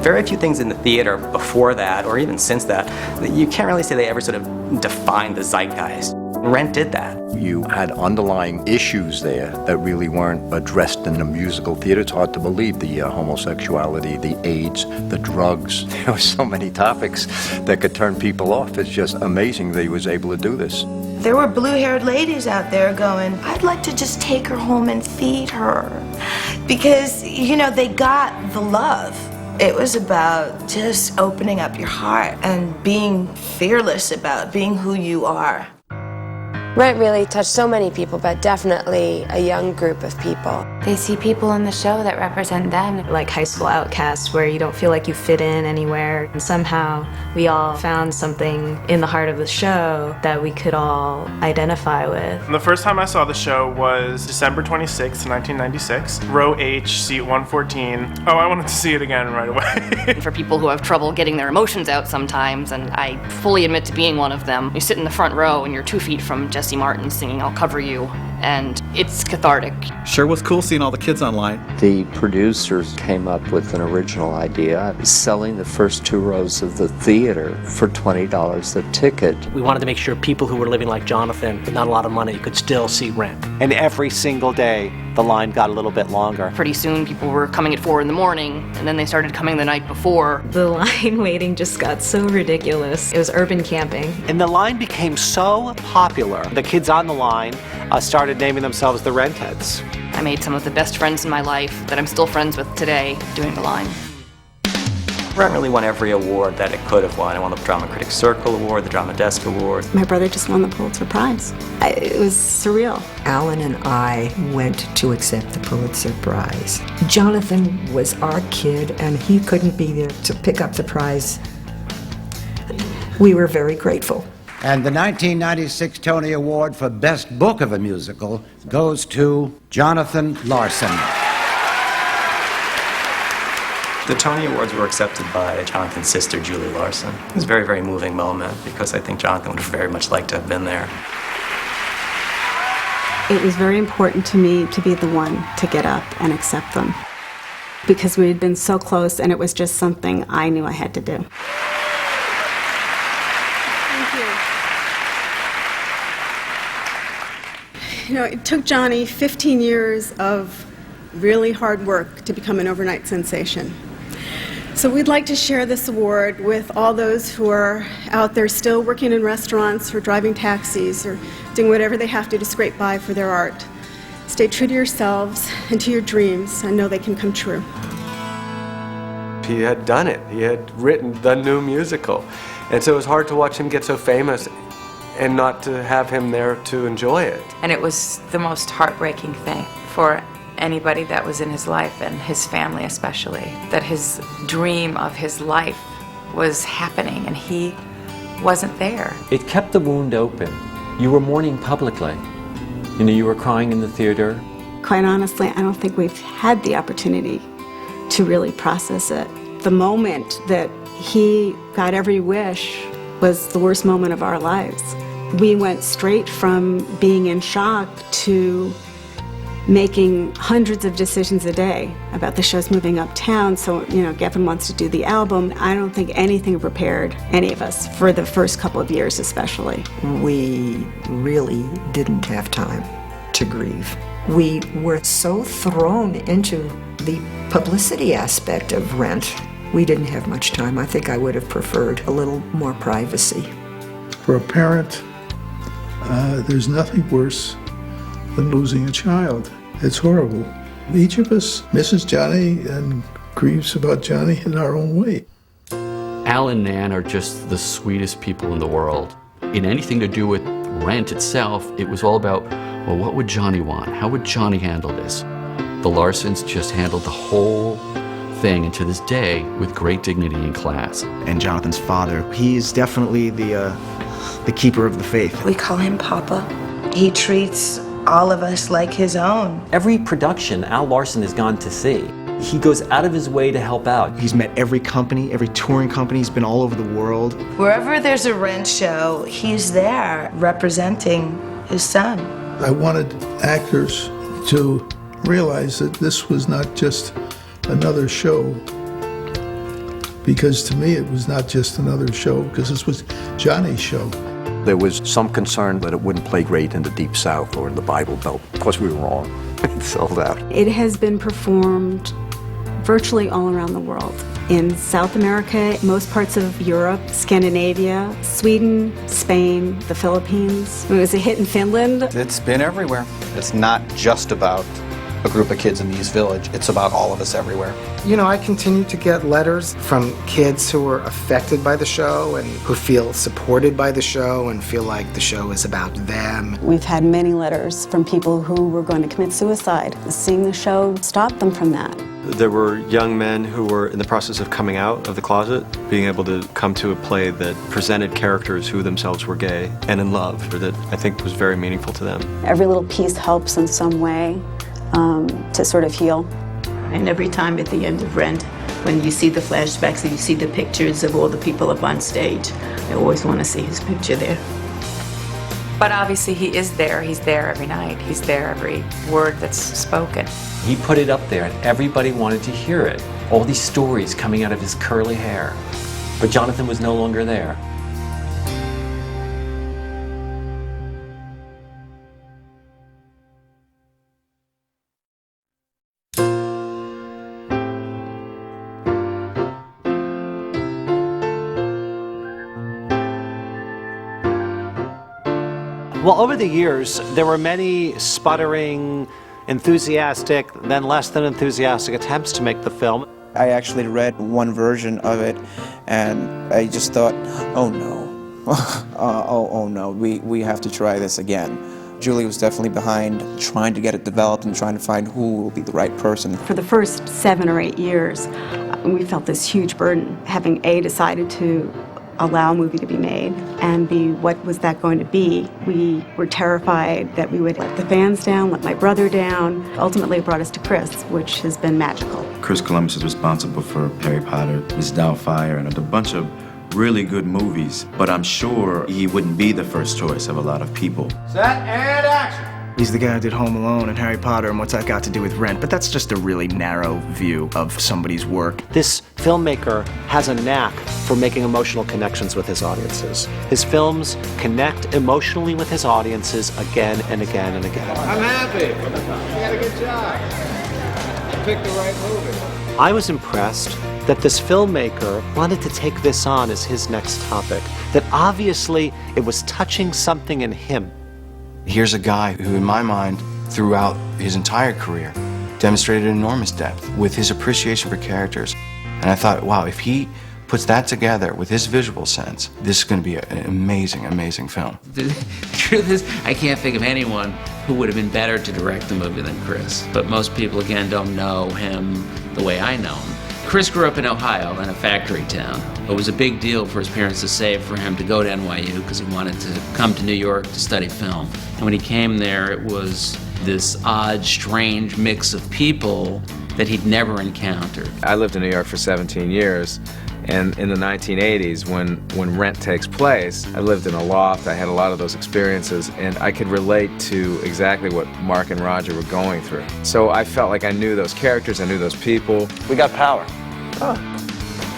Very few things in the theater before that, or even since that, you can't really say they ever sort of defined the zeitgeist. Rent did that. You had underlying issues there that really weren't addressed in the musical theater. It's hard to believe the homosexuality, the AIDS, the drugs. There were so many topics that could turn people off. It's just amazing that he was able to do this. There were blue-haired ladies out there going, I'd like to just take her home and feed her. Because, you know, they got the love. It was about just opening up your heart and being fearless about being who you are. Rent really touched so many people, but definitely a young group of people. They see people in the show that represent them. Like high school outcasts where you don't feel like you fit in anywhere. And somehow we all found something in the heart of the show that we could all identify with. The first time I saw the show was December 26, 1996, row H, seat 114. Oh, I wanted to see it again right away. For people who have trouble getting their emotions out sometimes, and I fully admit to being one of them, you sit in the front row and you're 2 feet from Jesse Martin singing I'll Cover You, and it's cathartic. Sure was cool seeing all the kids online. The producers came up with an original idea, selling the first 2 rows of the theater for $20 a ticket. We wanted to make sure people who were living like Jonathan with not a lot of money could still see Rent. And every single day, the line got a little bit longer. Pretty soon people were coming at 4 in the morning, and then they started coming the night before. The line waiting just got so ridiculous. It was urban camping. And the line became so popular, the kids on the line started naming themselves the Rentheads. I made some of the best friends in my life that I'm still friends with today doing the line. Rent really won every award that it could have won. It won the Drama Critics Circle Award, the Drama Desk Award. My brother just won the Pulitzer Prize. It was surreal. Alan and I went to accept the Pulitzer Prize. Jonathan was our kid, and he couldn't be there to pick up the prize. We were very grateful. And the 1996 Tony Award for Best Book of a Musical goes to Jonathan Larson. The Tony Awards were accepted by Jonathan's sister, Julie Larson. It was a very, very moving moment because I think Jonathan would have very much liked to have been there. It was very important to me to be the one to get up and accept them, because we had been so close and it was just something I knew I had to do. Thank you. You know, it took Johnny 15 years of really hard work to become an overnight sensation. So we'd like to share this award with all those who are out there still working in restaurants or driving taxis or doing whatever they have to scrape by for their art. Stay true to yourselves and to your dreams and know they can come true. He had done it. He had written the new musical. And so it was hard to watch him get so famous and not to have him there to enjoy it. And it was the most heartbreaking thing for anybody that was in his life, and his family especially, that his dream of his life was happening and he wasn't there. It kept the wound open. You were mourning publicly. You know, you were crying in the theater. Quite honestly, I don't think we've had the opportunity to really process it. The moment that he got every wish was the worst moment of our lives. We went straight from being in shock to making hundreds of decisions a day about the shows moving uptown. So, you know, Geffen wants to do the album. I don't think anything prepared any of us for the first couple of years especially. We really didn't have time to grieve. We were so thrown into the publicity aspect of Rent. We didn't have much time. I think I would have preferred a little more privacy. For a parent, there's nothing worse than losing a child. It's horrible. Each of us misses Johnny and grieves about Johnny in our own way. Al and Nan are just the sweetest people in the world. In anything to do with Rent itself, it was all about, well, what would Johnny want? How would Johnny handle this? The Larsons just handled the whole thing, and to this day, with great dignity and class. And Jonathan's father, he's definitely the keeper of the faith. We call him Papa. He treats all of us like his own. Every production Al Larson has gone to see, he goes out of his way to help out. He's met every company, every touring company. He's been all over the world. Wherever there's a Rent show, he's there representing his son. I wanted actors to realize that this was not just another show, because to me it was not just another show, because this was Johnny's show. There was some concern that it wouldn't play great in the Deep South or in the Bible Belt. Of course, we were wrong. It sold out. It has been performed virtually all around the world. In South America, most parts of Europe, Scandinavia, Sweden, Spain, the Philippines. It was a hit in Finland. It's been everywhere. It's not just about a group of kids in the East Village. It's about all of us everywhere. You know, I continue to get letters from kids who are affected by the show and who feel supported by the show and feel like the show is about them. We've had many letters from people who were going to commit suicide. Seeing the show stopped them from that. There were young men who were in the process of coming out of the closet, being able to come to a play that presented characters who themselves were gay and in love, or that I think was very meaningful to them. Every little piece helps in some way to sort of heal. And every time at the end of Rent, when you see the flashbacks and you see the pictures of all the people up on stage, I always want to see his picture there. But obviously he is there. He's there every night. He's there every word that's spoken. He put it up there and everybody wanted to hear it. All these stories coming out of his curly hair. But Jonathan was no longer there. Well, over the years, there were many sputtering, enthusiastic, then less than enthusiastic attempts to make the film. I actually read one version of it, and I just thought, oh no, oh no, we have to try this again. Julie was definitely behind trying to get it developed and trying to find who will be the right person. For the first 7 or 8 years, we felt this huge burden, having decided to allow a movie to be made, and B, what was that going to be? We were terrified that we would let the fans down, let my brother down. Ultimately, it brought us to Chris, which has been magical. Chris Columbus is responsible for Harry Potter, Miss Doubtfire, and a bunch of really good movies, but I'm sure he wouldn't be the first choice of a lot of people. Set and action! He's the guy who did Home Alone and Harry Potter, and what's that got to do with Rent? But that's just a really narrow view of somebody's work. This filmmaker has a knack for making emotional connections with his audiences. His films connect emotionally with his audiences again and again and again. I'm happy. You had a good job. You picked the right movie. I was impressed that this filmmaker wanted to take this on as his next topic, that obviously it was touching something in him. Here's a guy who, in my mind, throughout his entire career, demonstrated enormous depth with his appreciation for characters. And I thought, wow, if he puts that together with his visual sense, this is going to be an amazing, amazing film. The truth is, I can't think of anyone who would have been better to direct the movie than Chris. But most people, again, don't know him the way I know him. Chris grew up in Ohio in a factory town. It was a big deal for his parents to save for him to go to NYU because he wanted to come to New York to study film. And when he came there, it was this odd, strange mix of people that he'd never encountered. I lived in New York for 17 years, and in the 1980s, when Rent takes place, I lived in a loft, I had a lot of those experiences, and I could relate to exactly what Mark and Roger were going through. So I felt like I knew those characters, I knew those people. We got power. Oh,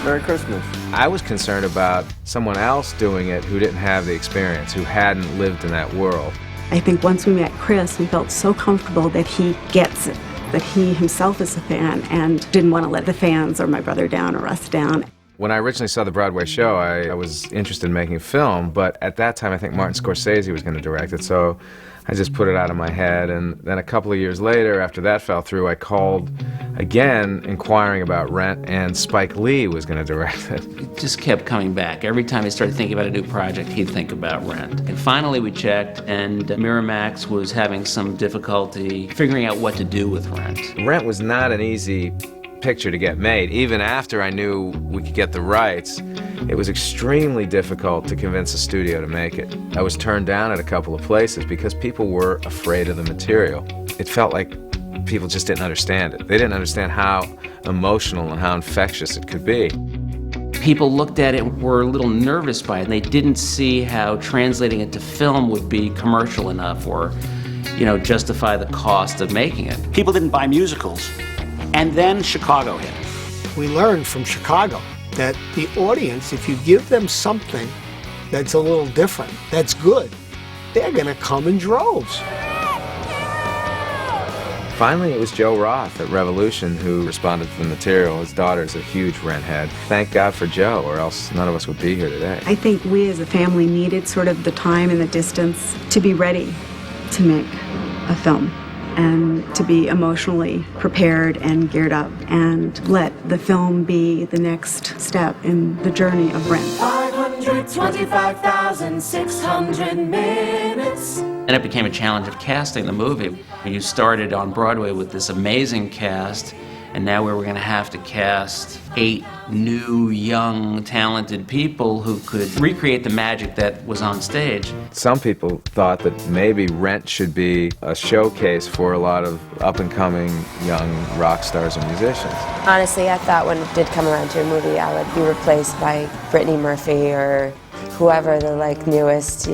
Merry Christmas. I was concerned about someone else doing it who didn't have the experience, who hadn't lived in that world. I think once we met Chris, we felt so comfortable that he gets it, that he himself is a fan and didn't want to let the fans or my brother down or us down. When I originally saw the Broadway show, I was interested in making film, but at that time I think Martin Scorsese was going to direct it, so I just put it out of my head. And then a couple of years later, after that fell through, I called again inquiring about Rent, and Spike Lee was going to direct it. It just kept coming back. Every time he started thinking about a new project, he'd think about Rent. And finally we checked, and Miramax was having some difficulty figuring out what to do with Rent. Rent was not an easy picture to get made. Even after I knew we could get the rights, it was extremely difficult to convince a studio to make it. I was turned down at a couple of places because people were afraid of the material. It felt like people just didn't understand it. They didn't understand how emotional and how infectious it could be. People looked at it and were a little nervous by it, and they didn't see how translating it to film would be commercial enough or, justify the cost of making it. People didn't buy musicals. And then Chicago hit. We learned from Chicago that the audience, if you give them something that's a little different, that's good, they're going to come in droves. Finally, it was Joe Roth at Revolution who responded to the material. His daughter's a huge Rent head. Thank God for Joe, or else none of us would be here today. I think we as a family needed sort of the time and the distance to be ready to make a film, and to be emotionally prepared and geared up and let the film be the next step in the journey of Rent. 525,600 minutes. And it became a challenge of casting the movie. You started on Broadway with this amazing cast, and now we were going to have to cast 8 new, young, talented people who could recreate the magic that was on stage. Some people thought that maybe Rent should be a showcase for a lot of up-and-coming young rock stars and musicians. Honestly, I thought when it did come around to a movie, I would be replaced by Brittany Murphy or whoever the newest,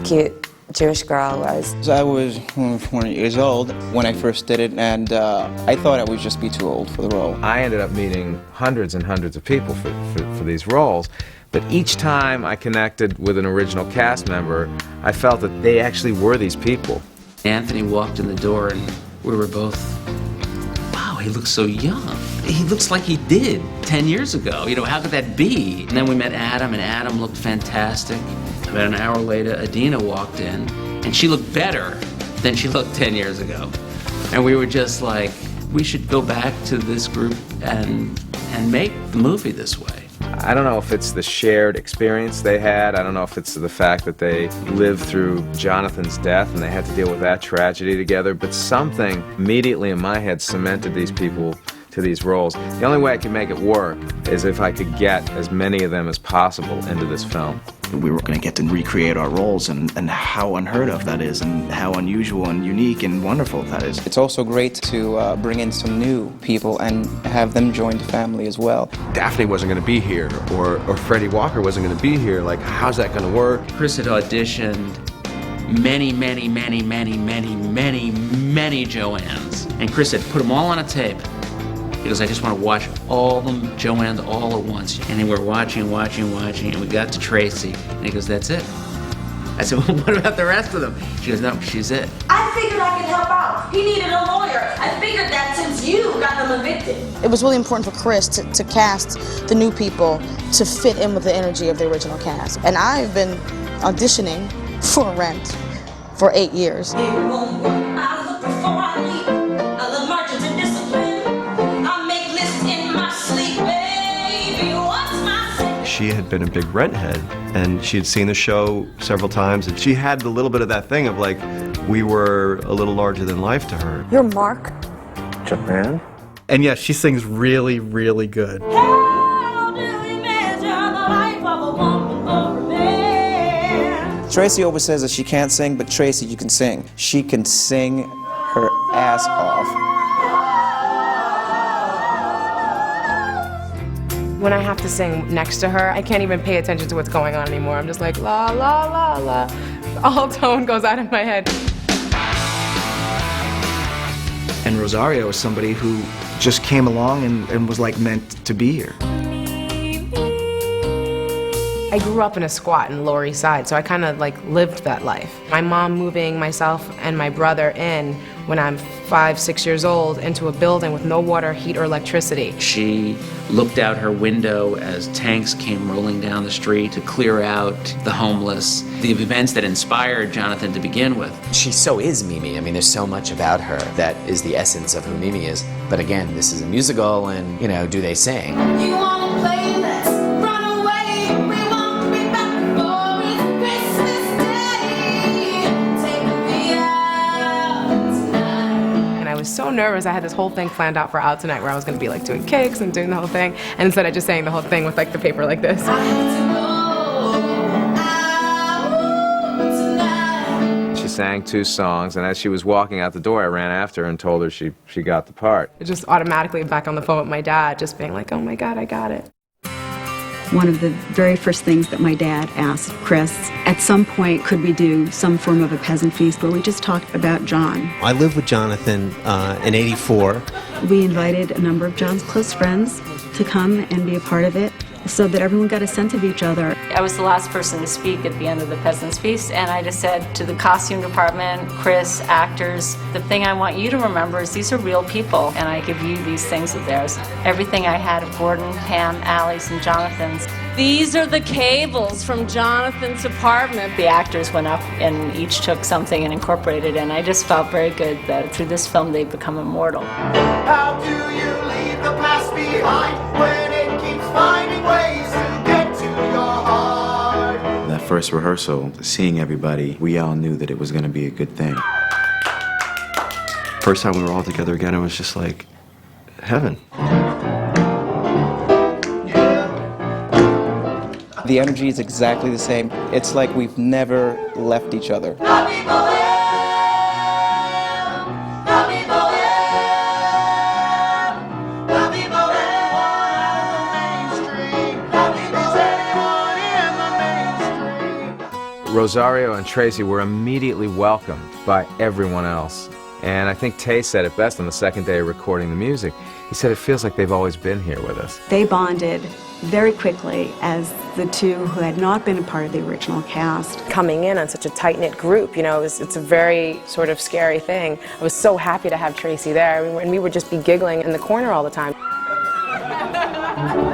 cute Jewish girl was. I was 20 years old when I first did it, and I thought I would just be too old for the role. I ended up meeting hundreds and hundreds of people for these roles, but each time I connected with an original cast member, I felt that they actually were these people. Anthony walked in the door and we were both, wow, he looks so young. He looks like he did 10 years ago. How could that be? And then we met Adam, and Adam looked fantastic. About an hour later, Adina walked in, and she looked better than she looked 10 years ago. And we were just like, we should go back to this group and make the movie this way. I don't know if it's the shared experience they had. I don't know if it's the fact that they lived through Jonathan's death and they had to deal with that tragedy together, but something immediately in my head cemented these people to these roles. The only way I could make it work is if I could get as many of them as possible into this film. We were going to get to recreate our roles, and how unheard of that is, and how unusual and unique and wonderful that is. It's also great to bring in some new people and have them join the family as well. Daphne wasn't going to be here, or Freddie Walker wasn't going to be here. How's that going to work? Chris had auditioned, many, many, many, many, many, many, many Joannes. And Chris said, put them all on a tape. He goes, I just want to watch all them Joannes all at once. And then we're watching, and we got to Tracy, and he goes, that's it. I said, well, what about the rest of them? She goes, no, she's it. I figured I could help out. He needed a lawyer. I figured that since you got them evicted. It was really important for Chris to cast the new people to fit in with the energy of the original cast. And I've been auditioning for Rent for 8 years. She had been a big Rent head, and she had seen the show several times, and she had a little bit of that thing of like, we were a little larger than life to her. You're Mark. Joanne? And yes, she sings really, really good. Tracy always says that she can't sing, but Tracy, you can sing. She can sing her ass off. When I have to sing next to her, I can't even pay attention to what's going on anymore. I'm just like, la, la, la, la. All tone goes out of my head. And Rosario is somebody who just came along and was like meant to be here. I grew up in a squat in Lower East Side, so I kind of like lived that life. My mom moving myself and my brother in when I'm 5, 6 years old into a building with no water, heat, or electricity. She looked out her window as tanks came rolling down the street to clear out the homeless, the events that inspired Jonathan to begin with. She so is Mimi. I mean, there's so much about her that is the essence of who Mimi is. But again, this is a musical, and, you know, do they sing? You wanna play this? Run away. We won't be back before it's Christmas Day. Take me out tonight. And I was so nervous. I had this whole thing planned out for Out Tonight where I was going to be like doing kicks and doing the whole thing. And instead I just sang the whole thing with like the paper like this. She sang 2 songs, and as she was walking out the door, I ran after her and told her she got the part. It just automatically back on the phone with my dad, just being like, oh my God, I got it. One of the very first things that my dad asked Chris, at some point, could we do some form of a peasant feast where we just talked about John? I lived with Jonathan in '84. We invited a number of John's close friends to come and be a part of it so that everyone got a sense of each other. I was the last person to speak at the end of the Peasants Feast, and I just said to the costume department, Chris, actors, the thing I want you to remember is these are real people, and I give you these things of theirs. Everything I had of Gordon, Pam, Allie's, and Jonathan's. These are the cables from Jonathan's apartment. The actors went up and each took something and incorporated it, and I just felt very good that through this film they've become immortal. How do you leave the past behind when it keeps finding ways to get to your heart? That first rehearsal, seeing everybody, we all knew that it was going to be a good thing. First time we were all together again, it was just like heaven. The energy is exactly the same. It's like we've never left each other. Rosario and Tracy were immediately welcomed by everyone else. And I think Tay said it best on the second day of recording the music. He said it feels like they've always been here with us. They bonded very quickly as the two who had not been a part of the original cast. Coming in on such a tight-knit group, you know, it's a very sort of scary thing. I was so happy to have Tracy there, and we would just be giggling in the corner all the time.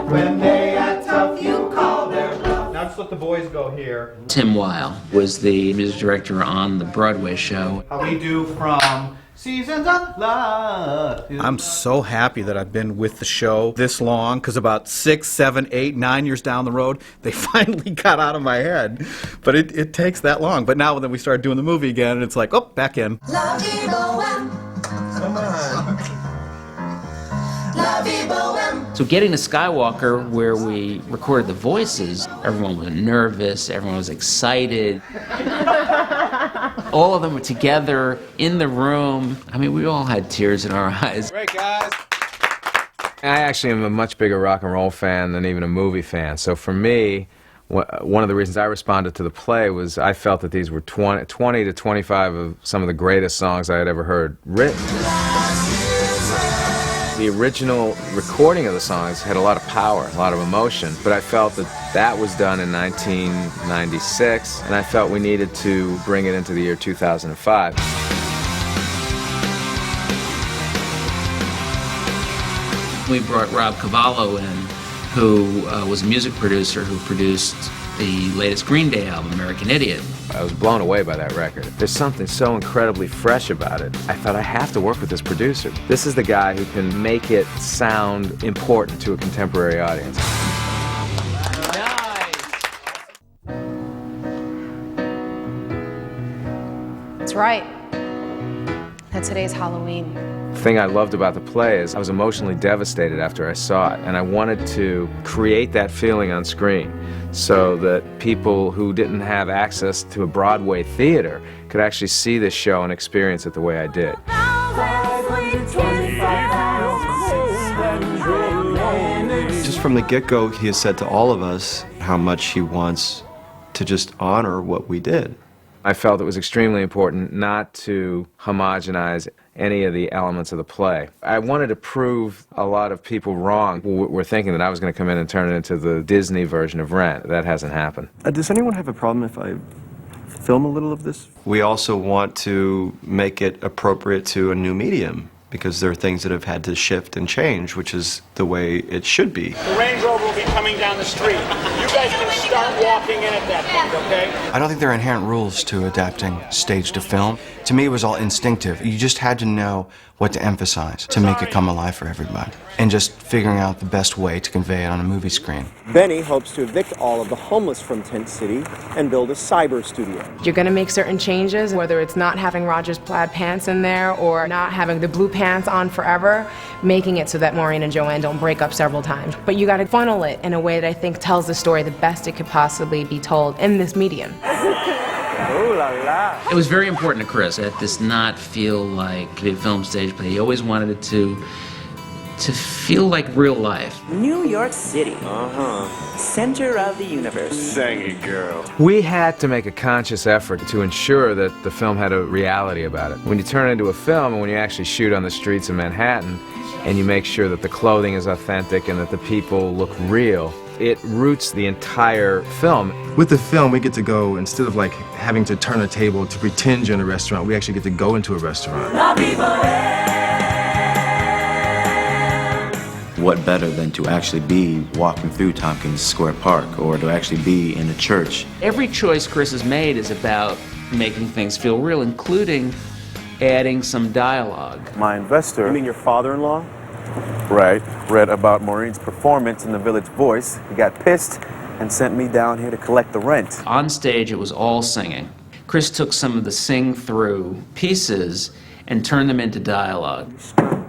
When they act tough, you call their bluff. Now just let the boys go here. Tim Weil was the music director on the Broadway show. How we do from Seasons of Love. I'm so happy that I've been with the show this long, because about 6, 7, 8, 9 years down the road, they finally got out of my head. But it takes that long. But now when we start doing the movie again, it's like, oh, back in. Come on. So getting to Skywalker, where we recorded the voices, everyone was nervous, everyone was excited. All of them were together in the room. I mean, we all had tears in our eyes. Great, guys. I actually am a much bigger rock and roll fan than even a movie fan. So for me, One of the reasons I responded to the play was I felt that these were 20 to 25 of some of the greatest songs I had ever heard written. The original recording of the songs had a lot of power, a lot of emotion, but I felt that that was done in 1996, and I felt we needed to bring it into the year 2005. We brought Rob Cavallo in, who was a music producer who produced the latest Green Day album, American Idiot. I was blown away by that record. There's something so incredibly fresh about it. I thought I have to work with this producer. This is the guy who can make it sound important to a contemporary audience. That's right. That today's Halloween. The thing I loved about the play is I was emotionally devastated after I saw it, and I wanted to create that feeling on screen so that people who didn't have access to a Broadway theater could actually see this show and experience it the way I did. Just from the get-go, he has said to all of us how much he wants to just honor what we did. I felt it was extremely important not to homogenize any of the elements of the play. I wanted to prove a lot of people wrong who were thinking that I was going to come in and turn it into the Disney version of Rent. That hasn't happened. Does anyone have a problem if I film a little of this? We also want to make it appropriate to a new medium, because there are things that have had to shift and change, which is the way it should be. The Range Rover will be coming down the street. You guys can start walking in at that point, okay? I don't think there are inherent rules to adapting stage to film. To me, it was all instinctive. You just had to know what to emphasize to make it come alive for everybody, and just figuring out the best way to convey it on a movie screen. Benny hopes to evict all of the homeless from Tent City and build a cyber studio. You're going to make certain changes, whether it's not having Roger's plaid pants in there or not having the blue pants on forever, making it so that Maureen and Joanne don't break up several times. But you got to funnel it in a way that I think tells the story the best it could possibly be told in this medium. Ooh la la. It was very important to Chris that this not feel like a film stage play. He always wanted it to feel like real life. New York City. Center of the universe. Sang it, girl. We had to make a conscious effort to ensure that the film had a reality about it. When you turn it into a film and when you actually shoot on the streets of Manhattan and you make sure that the clothing is authentic and that the people look real, it roots the entire film. With the film, we get to go, instead of like having to turn a table to pretend you're in a restaurant, we actually get to go into a restaurant. What better than to actually be walking through Tompkins Square Park or to actually be in a church? Every choice Chris has made is about making things feel real, including adding some dialogue. My investor. You mean your father-in-law? Right. Read about Maureen's performance in the Village Voice. He got pissed and sent me down here to collect the rent. On stage, it was all singing. Chris took some of the sing-through pieces and turned them into dialogue.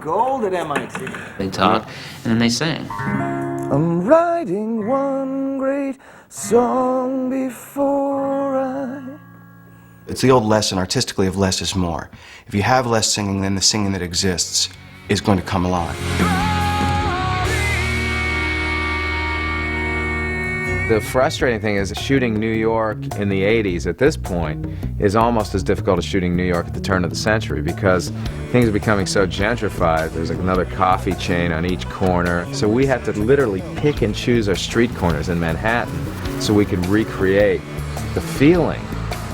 Gold at MIT. They talk, and then they sang. I'm writing one great song before I... It's the old lesson artistically of less is more. If you have less singing, then the singing that exists is going to come alive. The frustrating thing is shooting New York in the 80s at this point is almost as difficult as shooting New York at the turn of the century, because things are becoming so gentrified. There's like another coffee chain on each corner. So we had to literally pick and choose our street corners in Manhattan so we could recreate the feeling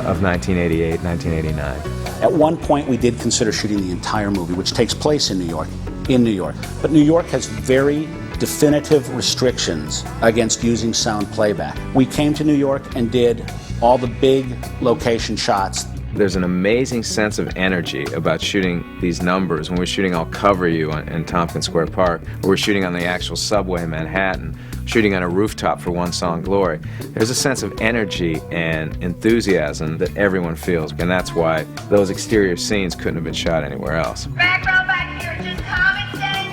of 1988, 1989. At one point, we did consider shooting the entire movie, which takes place in New York. But New York has very definitive restrictions against using sound playback. We came to New York and did all the big location shots. There's an amazing sense of energy about shooting these numbers. When we're shooting I'll Cover You in Tompkins Square Park, or we're shooting on the actual subway in Manhattan, shooting on a rooftop for One Song Glory, there's a sense of energy and enthusiasm that everyone feels, and that's why those exterior scenes couldn't have been shot anywhere else. Back row back here, just common sense.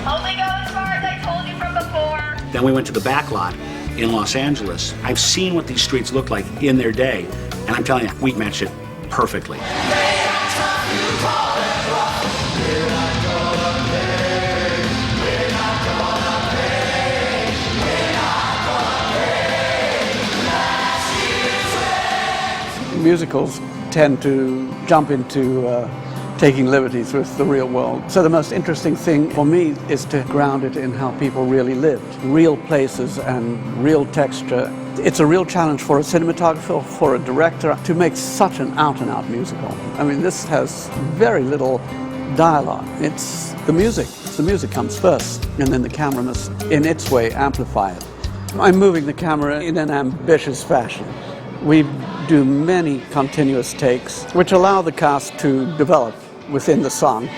Only go as far as I told you from before. Then we went to the back lot in Los Angeles. I've seen what these streets look like in their day, and I'm telling you, we matched it perfectly. Musicals tend to jump into taking liberties with the real world. So the most interesting thing for me is to ground it in how people really lived. Real places and real texture. It's a real challenge for a cinematographer, for a director, to make such an out-and-out musical. I mean, this has very little dialogue. It's the music. The music comes first, and then the camera must, in its way, amplify it. I'm moving the camera in an ambitious fashion. We do many continuous takes, which allow the cast to develop within the song.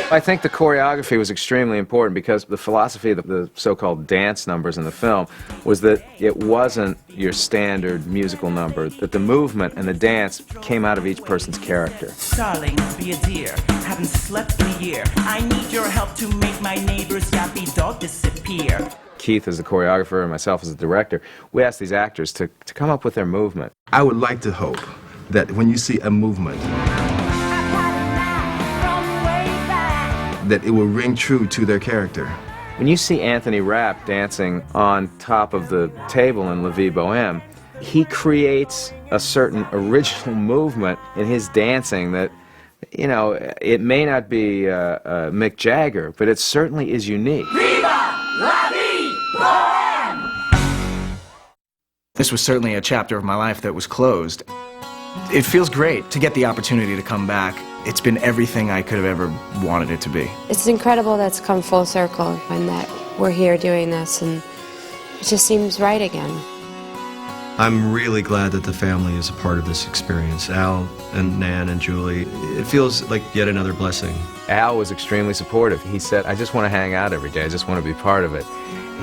I think the choreography was extremely important because the philosophy of the so-called dance numbers in the film was that it wasn't your standard musical number, that the movement and the dance came out of each person's character. Darling, be a dear. Haven't slept in a year. I need your help to make my neighbor's yappy dog disappear. Keith as the choreographer and myself as the director, we asked these actors to come up with their movement. I would like to hope that when you see a movement, that it will ring true to their character. When you see Anthony Rapp dancing on top of the table in La Vie Boheme, he creates a certain original movement in his dancing that, you know, it may not be Mick Jagger, but it certainly is unique. This was certainly a chapter of my life that was closed. It feels great to get the opportunity to come back. It's been everything I could have ever wanted it to be. It's incredible that's come full circle and that we're here doing this, and it just seems right again. I'm really glad that the family is a part of this experience. Al and Nan and Julie, it feels like yet another blessing. Al was extremely supportive. He said, I just want to hang out every day. I just want to be part of it.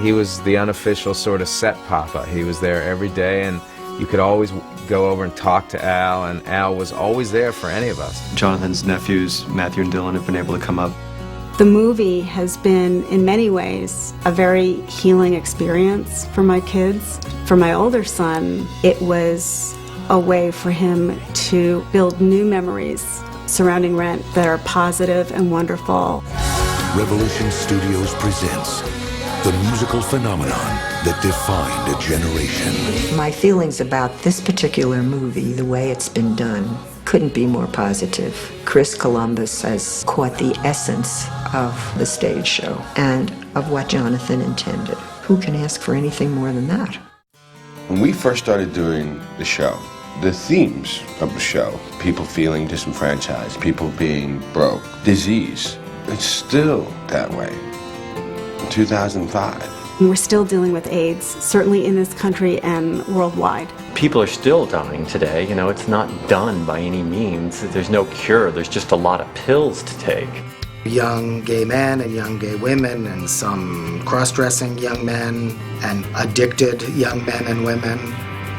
He was the unofficial sort of set papa. He was there every day, and you could always go over and talk to Al, and Al was always there for any of us. Jonathan's nephews, Matthew and Dylan, have been able to come up. The movie has been, in many ways, a very healing experience for my kids. For my older son, it was a way for him to build new memories surrounding Rent that are positive and wonderful. Revolution Studios presents the musical phenomenon that defined a generation. My feelings about this particular movie, the way it's been done, couldn't be more positive. Chris Columbus has caught the essence of the stage show and of what Jonathan intended. Who can ask for anything more than that? When we first started doing the show, the themes of the show, people feeling disenfranchised, people being broke, disease, it's still that way. In 2005. We're still dealing with AIDS, certainly in this country and worldwide. People are still dying today. You know, it's not done by any means. There's no cure. There's just a lot of pills to take. Young gay men and young gay women and some cross-dressing young men and addicted young men and women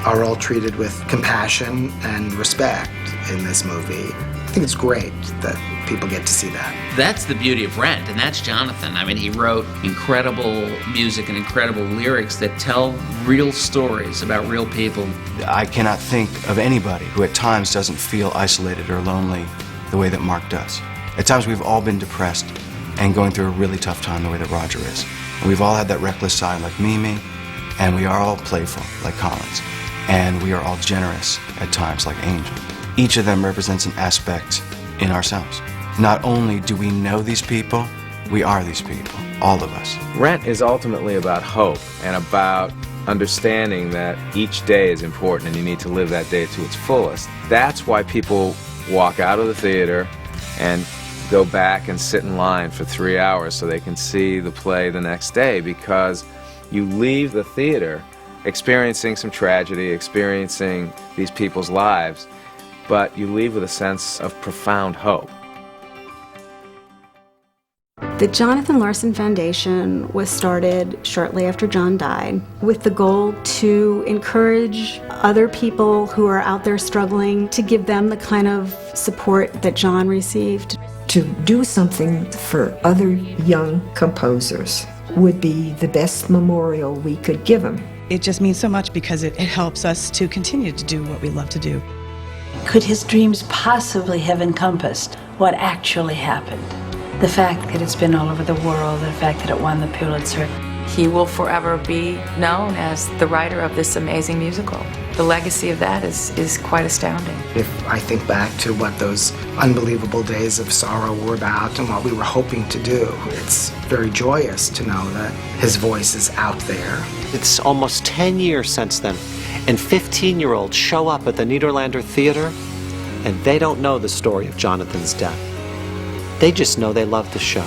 are all treated with compassion and respect in this movie. I think it's great that people get to see that. That's the beauty of Rent, and that's Jonathan. I mean, he wrote incredible music and incredible lyrics that tell real stories about real people. I cannot think of anybody who at times doesn't feel isolated or lonely the way that Mark does. At times we've all been depressed and going through a really tough time the way that Roger is. And we've all had that reckless side like Mimi, and we are all playful like Collins. And we are all generous at times like Angel. Each of them represents an aspect in ourselves. Not only do we know these people, we are these people, all of us. Rent is ultimately about hope and about understanding that each day is important and you need to live that day to its fullest. That's why people walk out of the theater and go back and sit in line for 3 hours so they can see the play the next day, because you leave the theater experiencing some tragedy, experiencing these people's lives, but you leave with a sense of profound hope. The Jonathan Larson Foundation was started shortly after John died with the goal to encourage other people who are out there struggling, to give them the kind of support that John received. To do something for other young composers would be the best memorial we could give them. It just means so much because it helps us to continue to do what we love to do. Could his dreams possibly have encompassed what actually happened? The fact that it's been all over the world, the fact that it won the Pulitzer. He will forever be known as the writer of this amazing musical. the legacy of that is quite astounding. If I think back to what those unbelievable days of sorrow were about and what we were hoping to do, it's very joyous to know that his voice is out there. It's almost 10 years since then, and 15-year-olds show up at the Niederlander Theater, and they don't know the story of Jonathan's death. They just know they love the show.